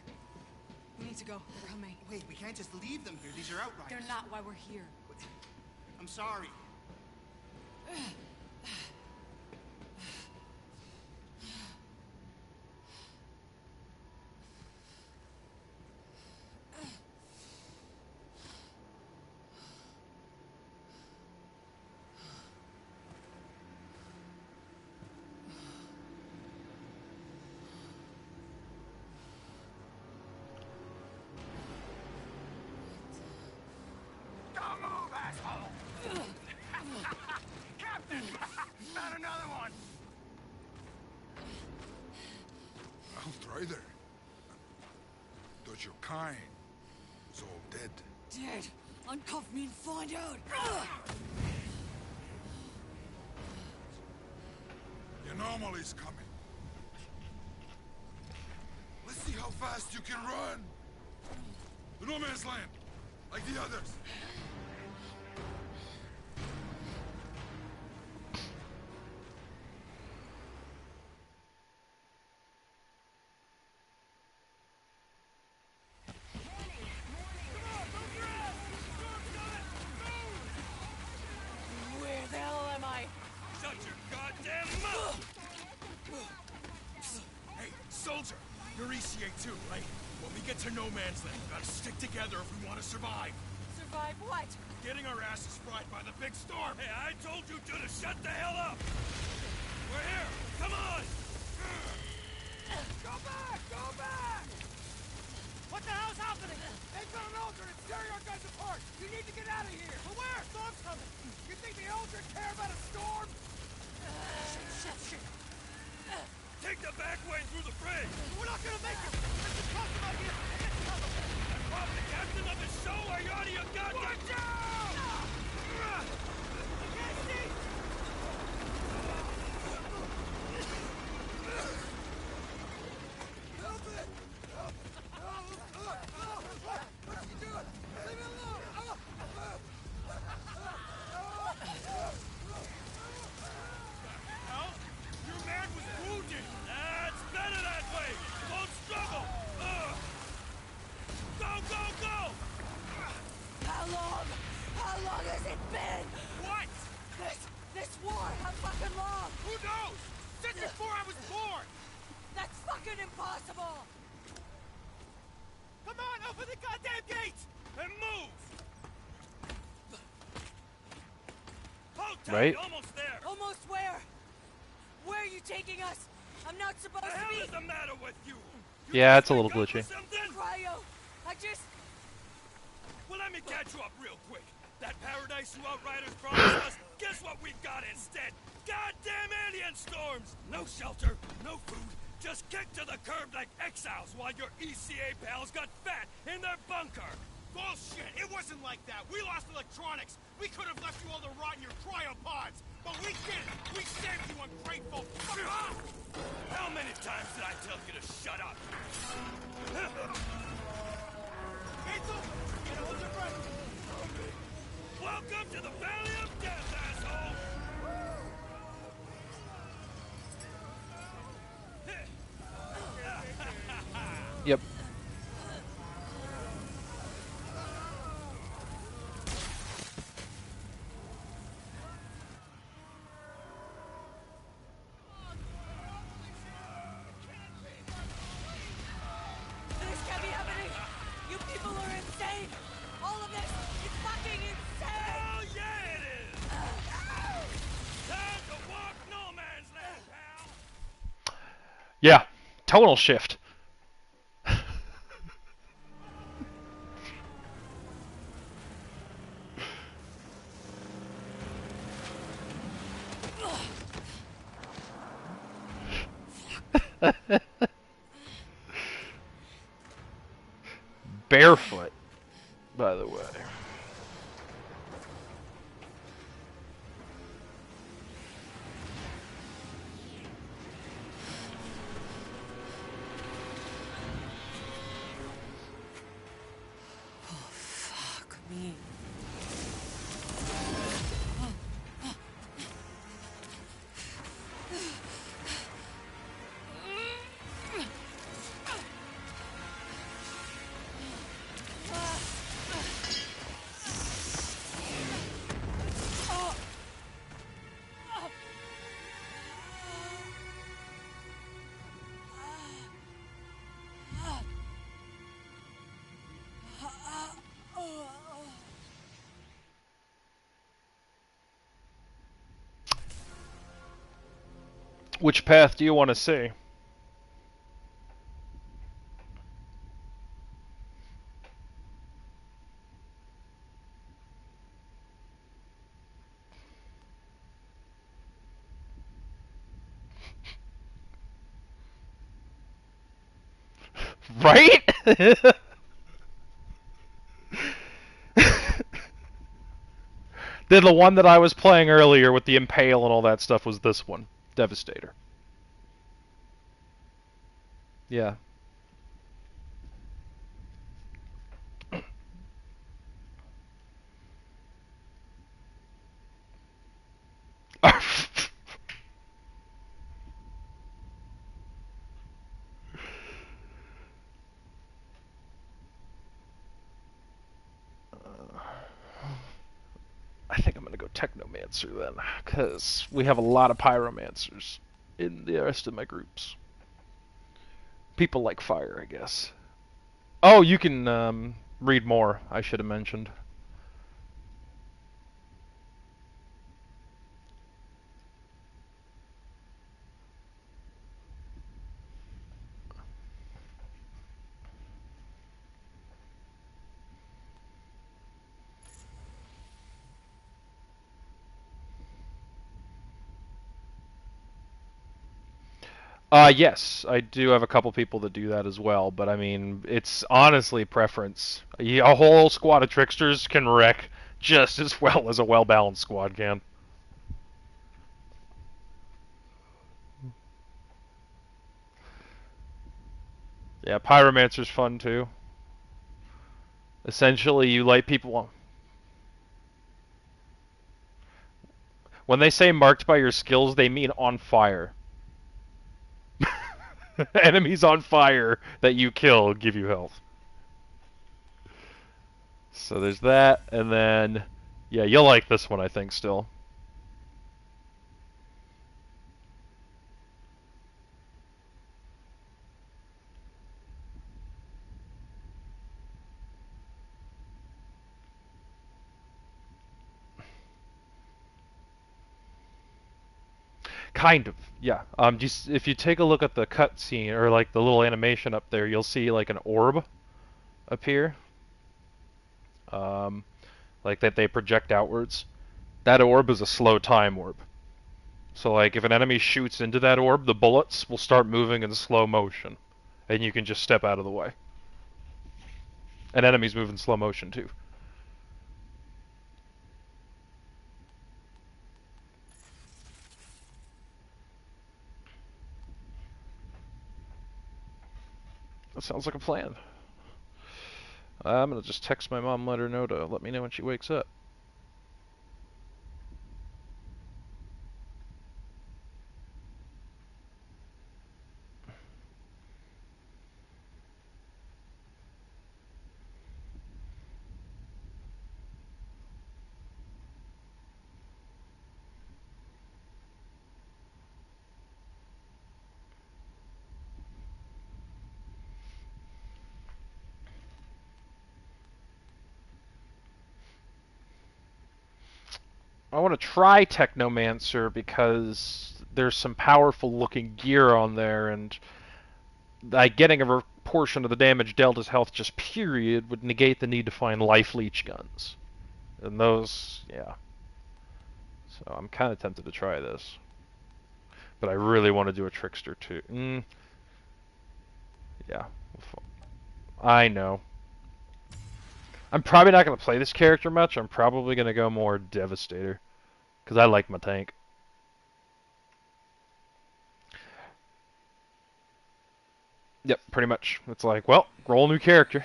We need to go. They're coming. Wait, we can't just leave them here. These are Outriders. They're not why we're here. I'm sorry. Don't move, asshole! Captain! Found another one! Outrider. Thought your kind was all dead. Dead. Uncuff me and find out. The anomaly's coming. Let's see how fast you can run. The no man's land, like the others. Where the hell am I? Shut your goddamn mouth! Hey, soldier, you're ECA too, right? When we get to no man's land, we gotta stick together if we want to survive. Survive what? Getting our asses fried by the big storm. Hey, I told you two to shut the hell up! We're here! Come on! Go back! Go back! What the hell's happening? They've got an Eldred and tearing our guys apart! You need to get out of here! But where? Storm's coming! You think the Eldred care about a storm? Shit. Take the back way through the bridge! We're not gonna make it! Let's just cross them out here and get to cover! I'm the captain of the show, are you out of your goddamn... Watch out! Can't see! Help it! What you doing? Leave me alone! Hell? Your man was wounded! That's better that way! Don't struggle! Go, go, go! How long has it been? What? This war, how fucking long? Who knows? Since before I was born! That's fucking impossible! Come on, open the goddamn gates! And move! Hold tight, Right? almost there! Almost where? Where are you taking us? I'm not supposed What the to hell be... is the matter with you? Yeah, it's a little Wake up or glitchy. something? Cryo, I just... Well, let me catch you up real quick. That paradise you Outriders promised us, guess what we've got instead? Goddamn alien storms! No shelter, no food, just kicked to the curb like exiles while your ECA pals got fat in their bunker. Bullshit! It wasn't like that! We lost electronics! We could have left you all to rot in your cryopods! But we didn't! We saved you, ungrateful! Fuck off! How many times did I tell you to shut up? Gates open! Get hold your breath! Welcome to the Valley of Death, asshole! Yep. This can't be happening! You Yeah, tonal shift. Barefoot, by the way. Oh, fuck me. Which path do you want to see? Right? Then the one that I was playing earlier with the Impale and all that stuff was this one, Devastator. Yeah. I think I'm gonna go Technomancer then, because we have a lot of Pyromancers in the rest of my groups. People like fire, I guess. Oh, you can read more, I should have mentioned. Yes, I do have a couple people that do that as well, but I mean, it's honestly preference. A whole squad of tricksters can wreck just as well as a well-balanced squad can. Yeah, Pyromancer's fun too. Essentially, you light people on. When they say marked by your skills, they mean on fire. Enemies on fire that you kill give you health. So there's that, and then, yeah, you'll like this one, I think, still. Kind of, yeah. Just if you take a look at the cutscene or like the little animation up there, you'll see like an orb appear, like that they project outwards. That orb is a slow time orb. So like if an enemy shoots into that orb, the bullets will start moving in slow motion, and you can just step out of the way. And enemies move in slow motion too. That sounds like a plan. I'm gonna just text my mom, let her know to let me know when she wakes up. I want to try Technomancer because there's some powerful looking gear on there, and getting a portion of the damage dealt as health just period would negate the need to find life leech guns. And those, yeah. So I'm kind of tempted to try this. But I really want to do a trickster too. Yeah. I know. I'm probably not going to play this character much. I'm probably going to go more Devastator. Because I like my tank. Yep, pretty much. It's like, well, roll a new character.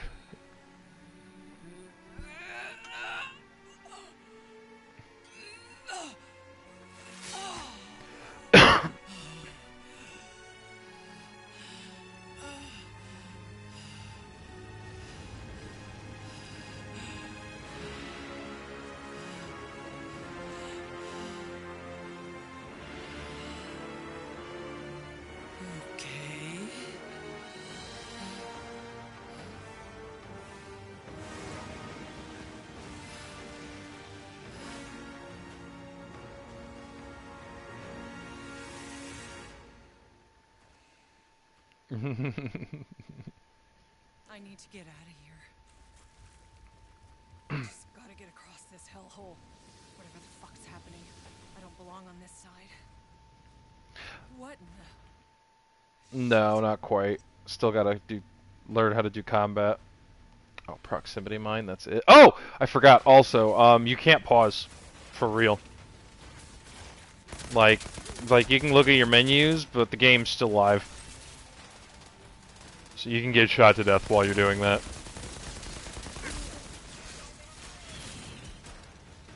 I need to get out of here. I just gotta get across this hellhole. Whatever the fuck's happening, I don't belong on this side. What in the... No, not quite. Still gotta learn how to do combat. Oh, proximity mine, that's it. Oh! I forgot also, you can't pause. For real. Like you can look at your menus, but the game's still live. So you can get shot to death while you're doing that.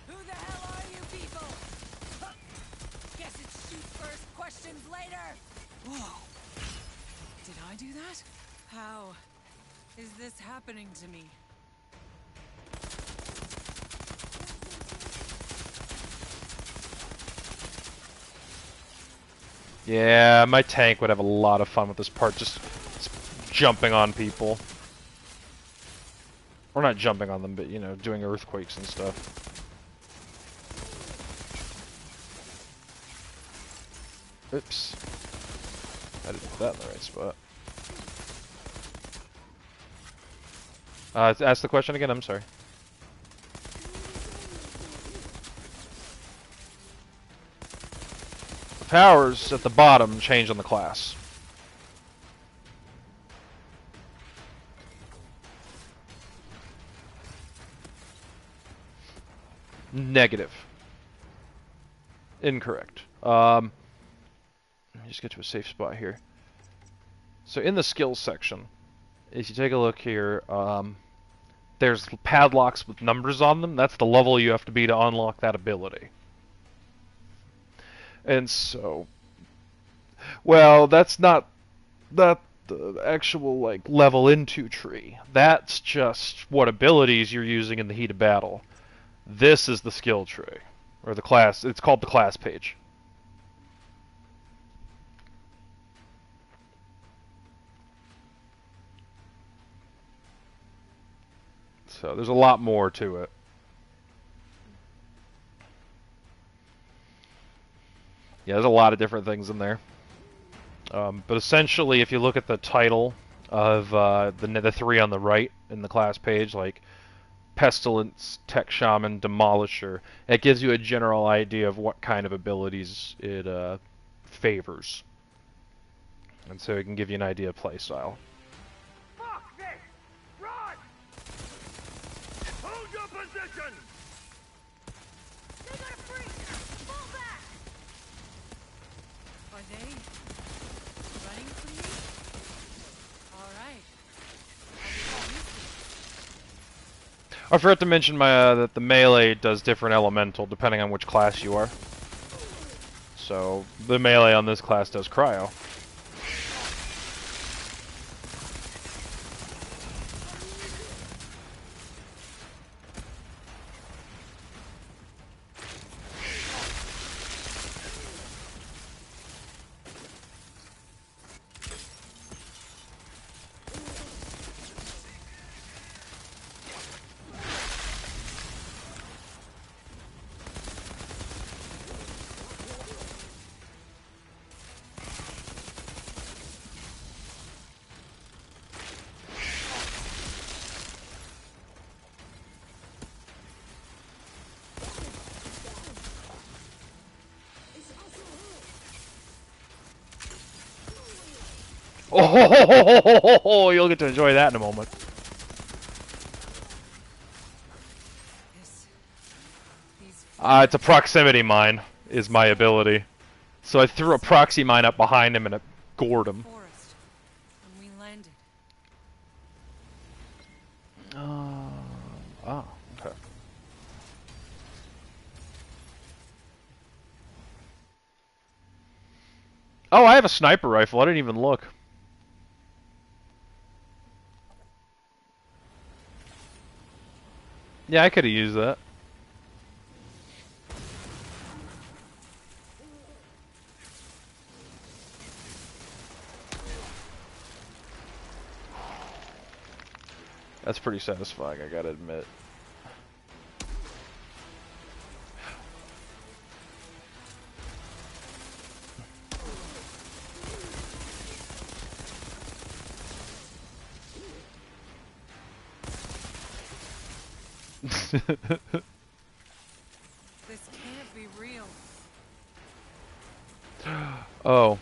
Who the hell are you people? Guess it's shoot first, questions later. Whoa. Did I do that? How is this happening to me? Yeah, my tank would have a lot of fun with this part, just jumping on people. Or not jumping on them, but, you know, doing earthquakes and stuff. Oops. I didn't put that in the right spot. Ask the question again, I'm sorry. The powers at the bottom change on the class. Negative. Incorrect. Let me just get to a safe spot here. So in the skills section, if you take a look here, there's padlocks with numbers on them. That's the level you have to be to unlock that ability. And so, well, that's not the actual like level into tree. That's just what abilities you're using in the heat of battle. This is the skill tree, or the class. It's called the class page. So there's a lot more to it. Yeah, there's a lot of different things in there. But essentially, if you look at the title of the three on the right in the class page, like Pestilence, Tech Shaman, Demolisher, it gives you a general idea of what kind of abilities it favors. And so it can give you an idea of playstyle. Fuck this! Run! Hold your position! They got a freak! Fall back! Are they running from me? Alright. I forgot to mention that the melee does different elemental depending on which class you are. So the melee on this class does cryo. Oh, you'll get to enjoy that in a moment. It's a proximity mine, is my ability. So I threw a proxy mine up behind him and it gored him. We landed. Oh, okay. Oh, I have a sniper rifle. I didn't even look. Yeah, I could have used that. That's pretty satisfying, I gotta admit. This can't be real. Oh.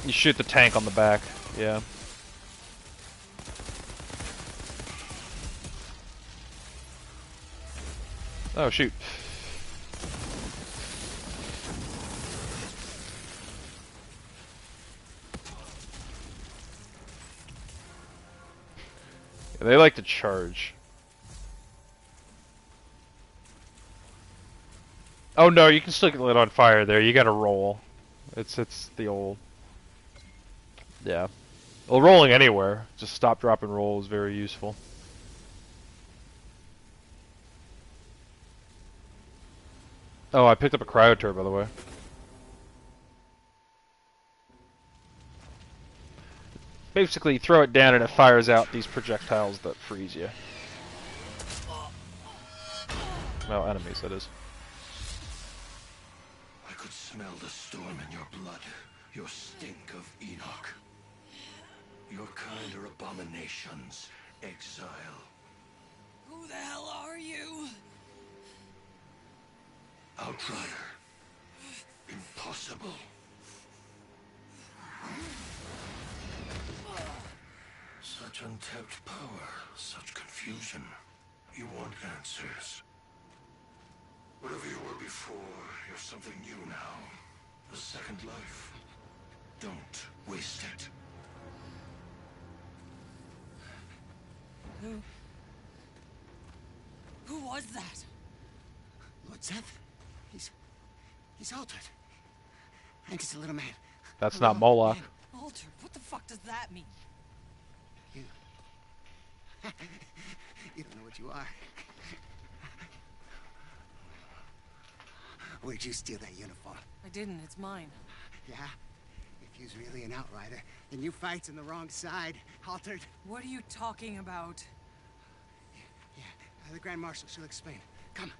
You shoot the tank on the back, yeah. Oh, shoot. Yeah, they like to charge. Oh no, you can still get lit on fire there. You gotta roll. It's the old... Yeah. Well, rolling anywhere, just stop, drop, and roll is very useful. Oh, I picked up a cryoturret, by the way. Basically, you throw it down and it fires out these projectiles that freeze you. Well, enemies, that is. I could smell the storm in your blood, your stink of Enoch. Your kind are abominations, exile. Who the hell are you? Outrider. Impossible. Such untapped power, such confusion. You want answers. Whatever you were before, you're something new now. A second life. Don't waste it. Who was that? Lord Seth? He's altered. And he's a little man. That's not Moloch. Altered? What the fuck does that mean? You don't know what you are. Where'd you steal that uniform? I didn't, it's mine. Yeah? If you's really an outrider, then you fights on the wrong side, Altered. What are you talking about? Yeah, the Grand Marshal, she'll explain. Come.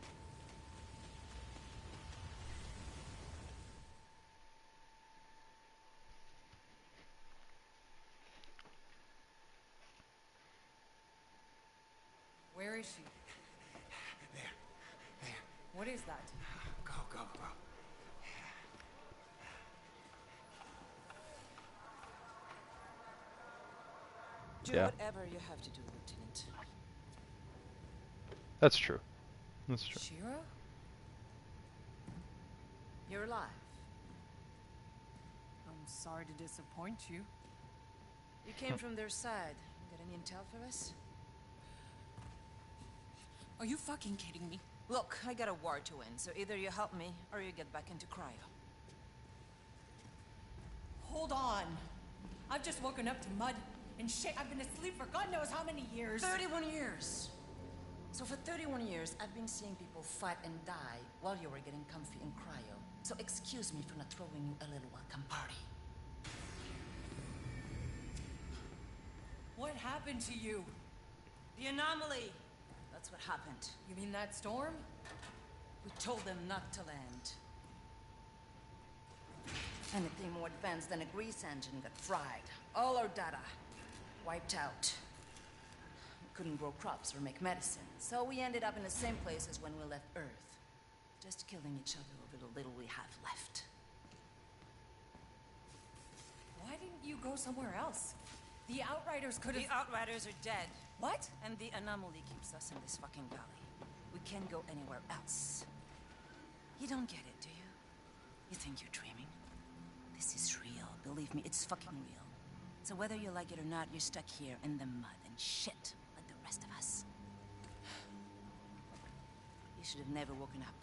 Where is she? There. What is that? Go. Do whatever you have to do, Lieutenant. That's true. That's true. Shira? You're alive. I'm sorry to disappoint you. You came from their side. Got any intel for us? Are you fucking kidding me? Look, I got a war to win, so either you help me or you get back into cryo. Hold on. I've just woken up to mud and shit. I've been asleep for God knows how many years. 31 years. So for 31 years, I've been seeing people fight and die while you were getting comfy in cryo. So excuse me for not throwing you a little welcome party. What happened to you? The anomaly. That's what happened. You mean that storm? We told them not to land. Anything more advanced than a grease engine got fried. All our data wiped out. We couldn't grow crops or make medicine, so we ended up in the same place as when we left Earth. Just killing each other over the little we have left. Why didn't you go somewhere else? The Outriders could have... The Outriders are dead. What? And the anomaly keeps us in this fucking valley. We can't go anywhere else. You don't get it, do you? You think you're dreaming? This is real. Believe me, it's fucking real. So whether you like it or not, you're stuck here in the mud and shit like the rest of us. You should have never woken up.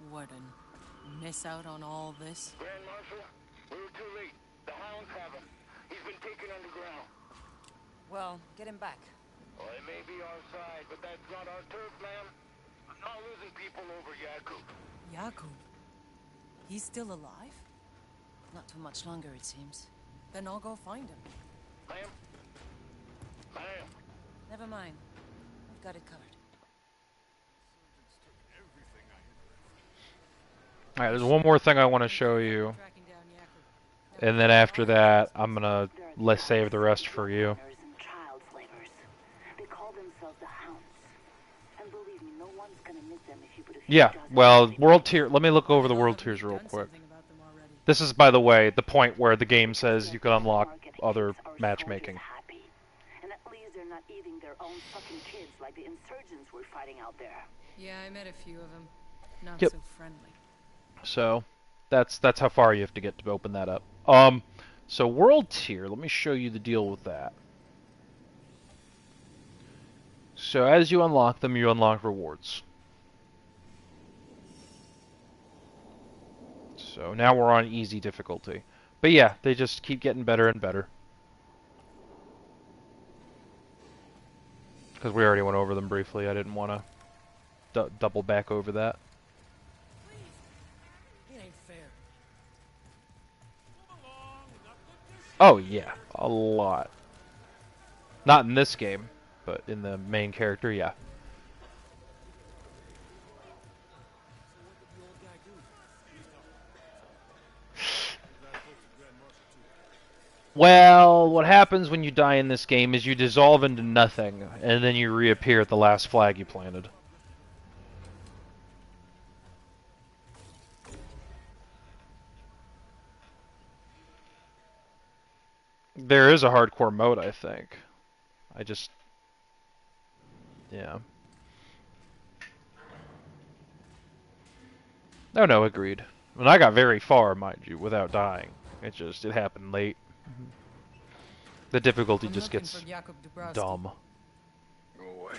What, and miss out on all this? Grand Marshal, we were too late. The Hounds have him. He's been taken underground. Well, get him back. Well, it may be our side, but that's not our turf, ma'am. I'm not losing people over Yakub. Yakub? He's still alive? Not too much longer, it seems. Then I'll go find him. Ma'am? Ma'am? Never mind. I've got it covered. Alright, there's one more thing I want to show you. And then after that, I'm gonna let's save the rest for you. Child slavers. They call themselves the Hounds. And believe me, no one's gonna miss them if you put a few Yeah, dozen well, World Tier, let me look over the World Tiers real quick. This is, by the way, the point where the game says you can unlock other matchmaking. And at least they're not eating their own fucking kids like the insurgents we're fighting out there. Yeah, I met a few of them. Not Yep. so friendly. So, that's how far you have to get to open that up. So World Tier, let me show you the deal with that. So as you unlock them, you unlock rewards. So now we're on easy difficulty. But yeah, they just keep getting better and better. Because we already went over them briefly, I didn't want to double back over that. It ain't fair. Oh yeah, a lot. Not in this game, but in the main character, yeah. Well, what happens when you die in this game is you dissolve into nothing, and then you reappear at the last flag you planted. There is a hardcore mode, I think. Yeah. Oh no, agreed. I mean, I got very far, mind you, without dying. It happened late. The difficulty just gets dumb. Go away.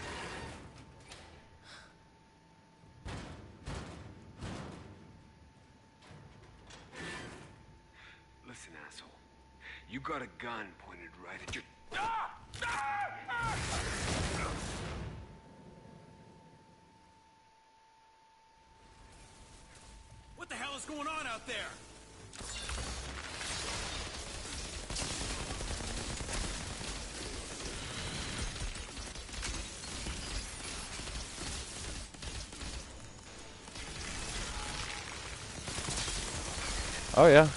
Listen, asshole. You got a gun pointed right at your... What the hell is going on out there? Oh yeah.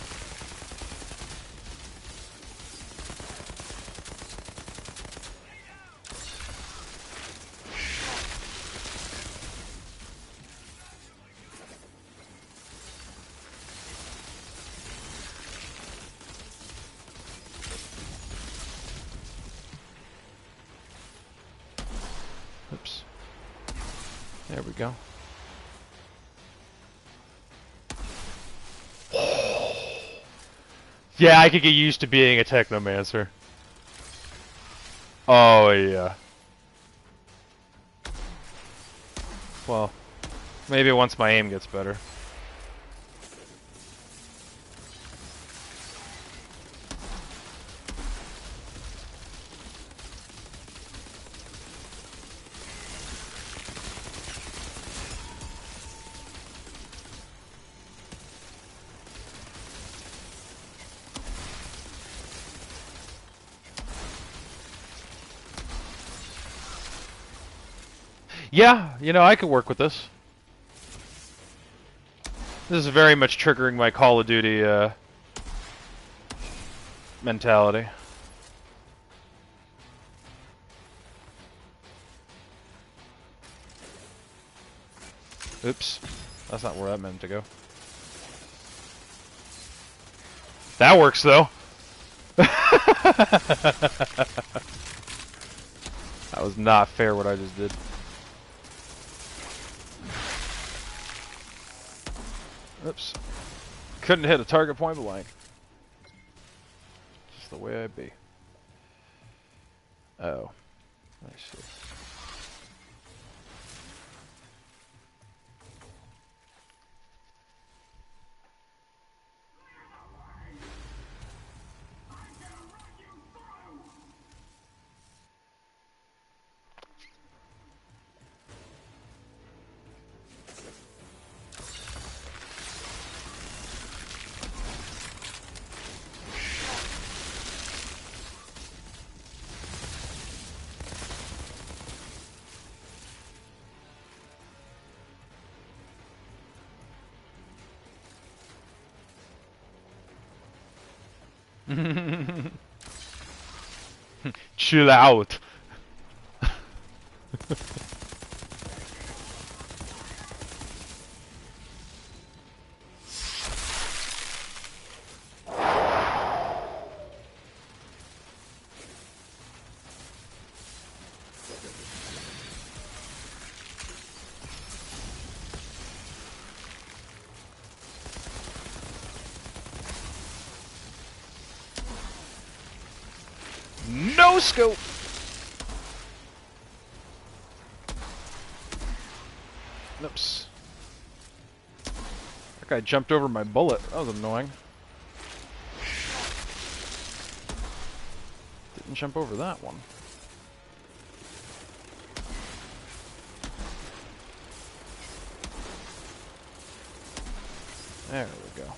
Oops. There we go. Yeah, I could get used to being a Technomancer. Oh, yeah. Well, maybe once my aim gets better. Yeah, you know, I could work with this. This is very much triggering my Call of Duty mentality. Oops. That's not where that meant to go. That works, though. That was not fair what I just did. Oops. Couldn't hit a target point blank. Just the way I be. Oh. I see. Chill out. No scope. Oops. That guy jumped over my bullet. That was annoying. Didn't jump over that one. There we go.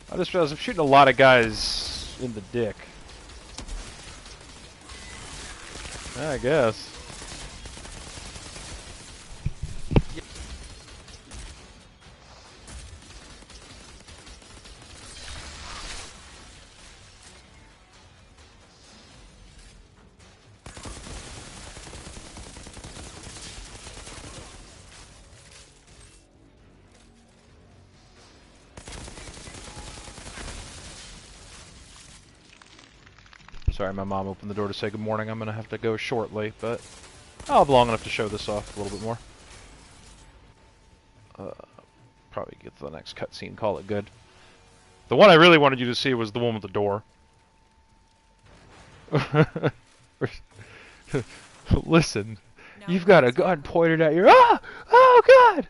I just realized I'm shooting a lot of guys in the dick. I guess. Sorry, my mom opened the door to say good morning. I'm going to have to go shortly, but I'll have long enough to show this off a little bit more. Probably get to the next cutscene, call it good. The one I really wanted you to see was the one with the door. Listen, you've got a gun pointed at your... Ah! Oh, God!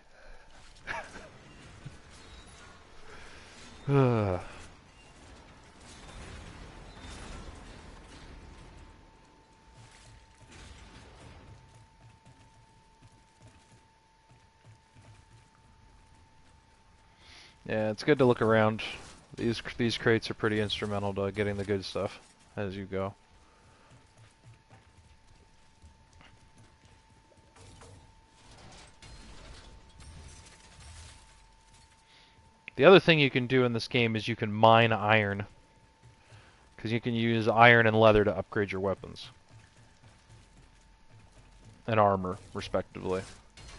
Yeah, it's good to look around. These crates are pretty instrumental to getting the good stuff as you go. The other thing you can do in this game is you can mine iron. Because you can use iron and leather to upgrade your weapons. And armor, respectively.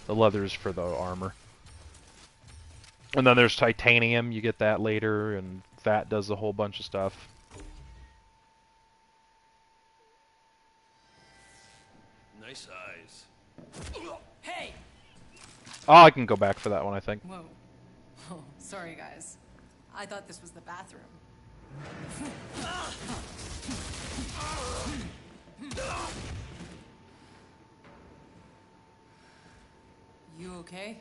The leather's for the armor. And then there's titanium, you get that later, and that does a whole bunch of stuff. Nice eyes. Hey! Oh, I can go back for that one, I think. Whoa. Oh, sorry, guys. I thought this was the bathroom. You okay?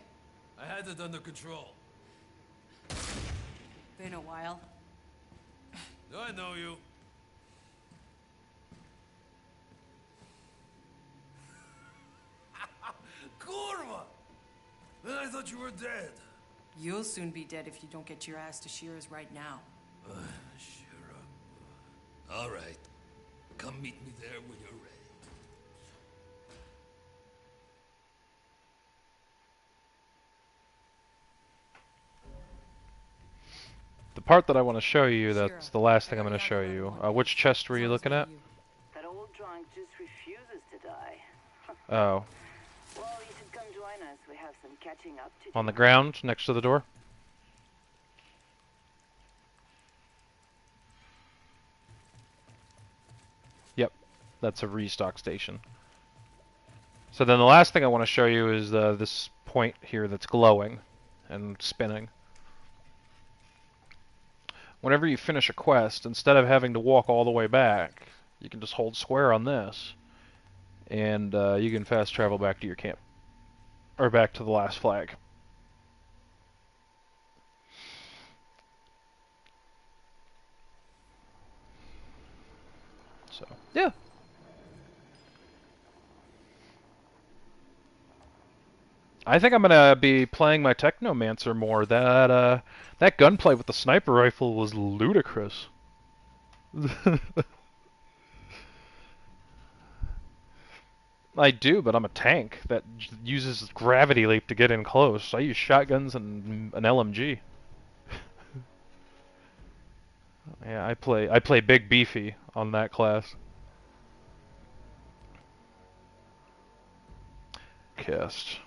I had it under control. Been a while. Do I know you? Kurva! Then I thought you were dead. You'll soon be dead if you don't get your ass to Shearer's right now. Shira. All right. Come meet me there when you're ready. The part that I want to show you, that's the last thing I'm going to show you. Which chest were you looking at? That old drunk just refuses to die. Oh. Well, you should come join us. We have some catching up to do. On the ground, next to the door? Yep, that's a restock station. So then the last thing I want to show you is this point here that's glowing and spinning. Whenever you finish a quest, instead of having to walk all the way back, you can just hold square on this, and you can fast travel back to your camp, or back to the last flag. So, yeah. I think I'm gonna be playing my Technomancer more. That gunplay with the sniper rifle was ludicrous. I do, but I'm a tank that uses gravity leap to get in close. I use shotguns and an LMG. Yeah, I play big beefy on that class. Cast.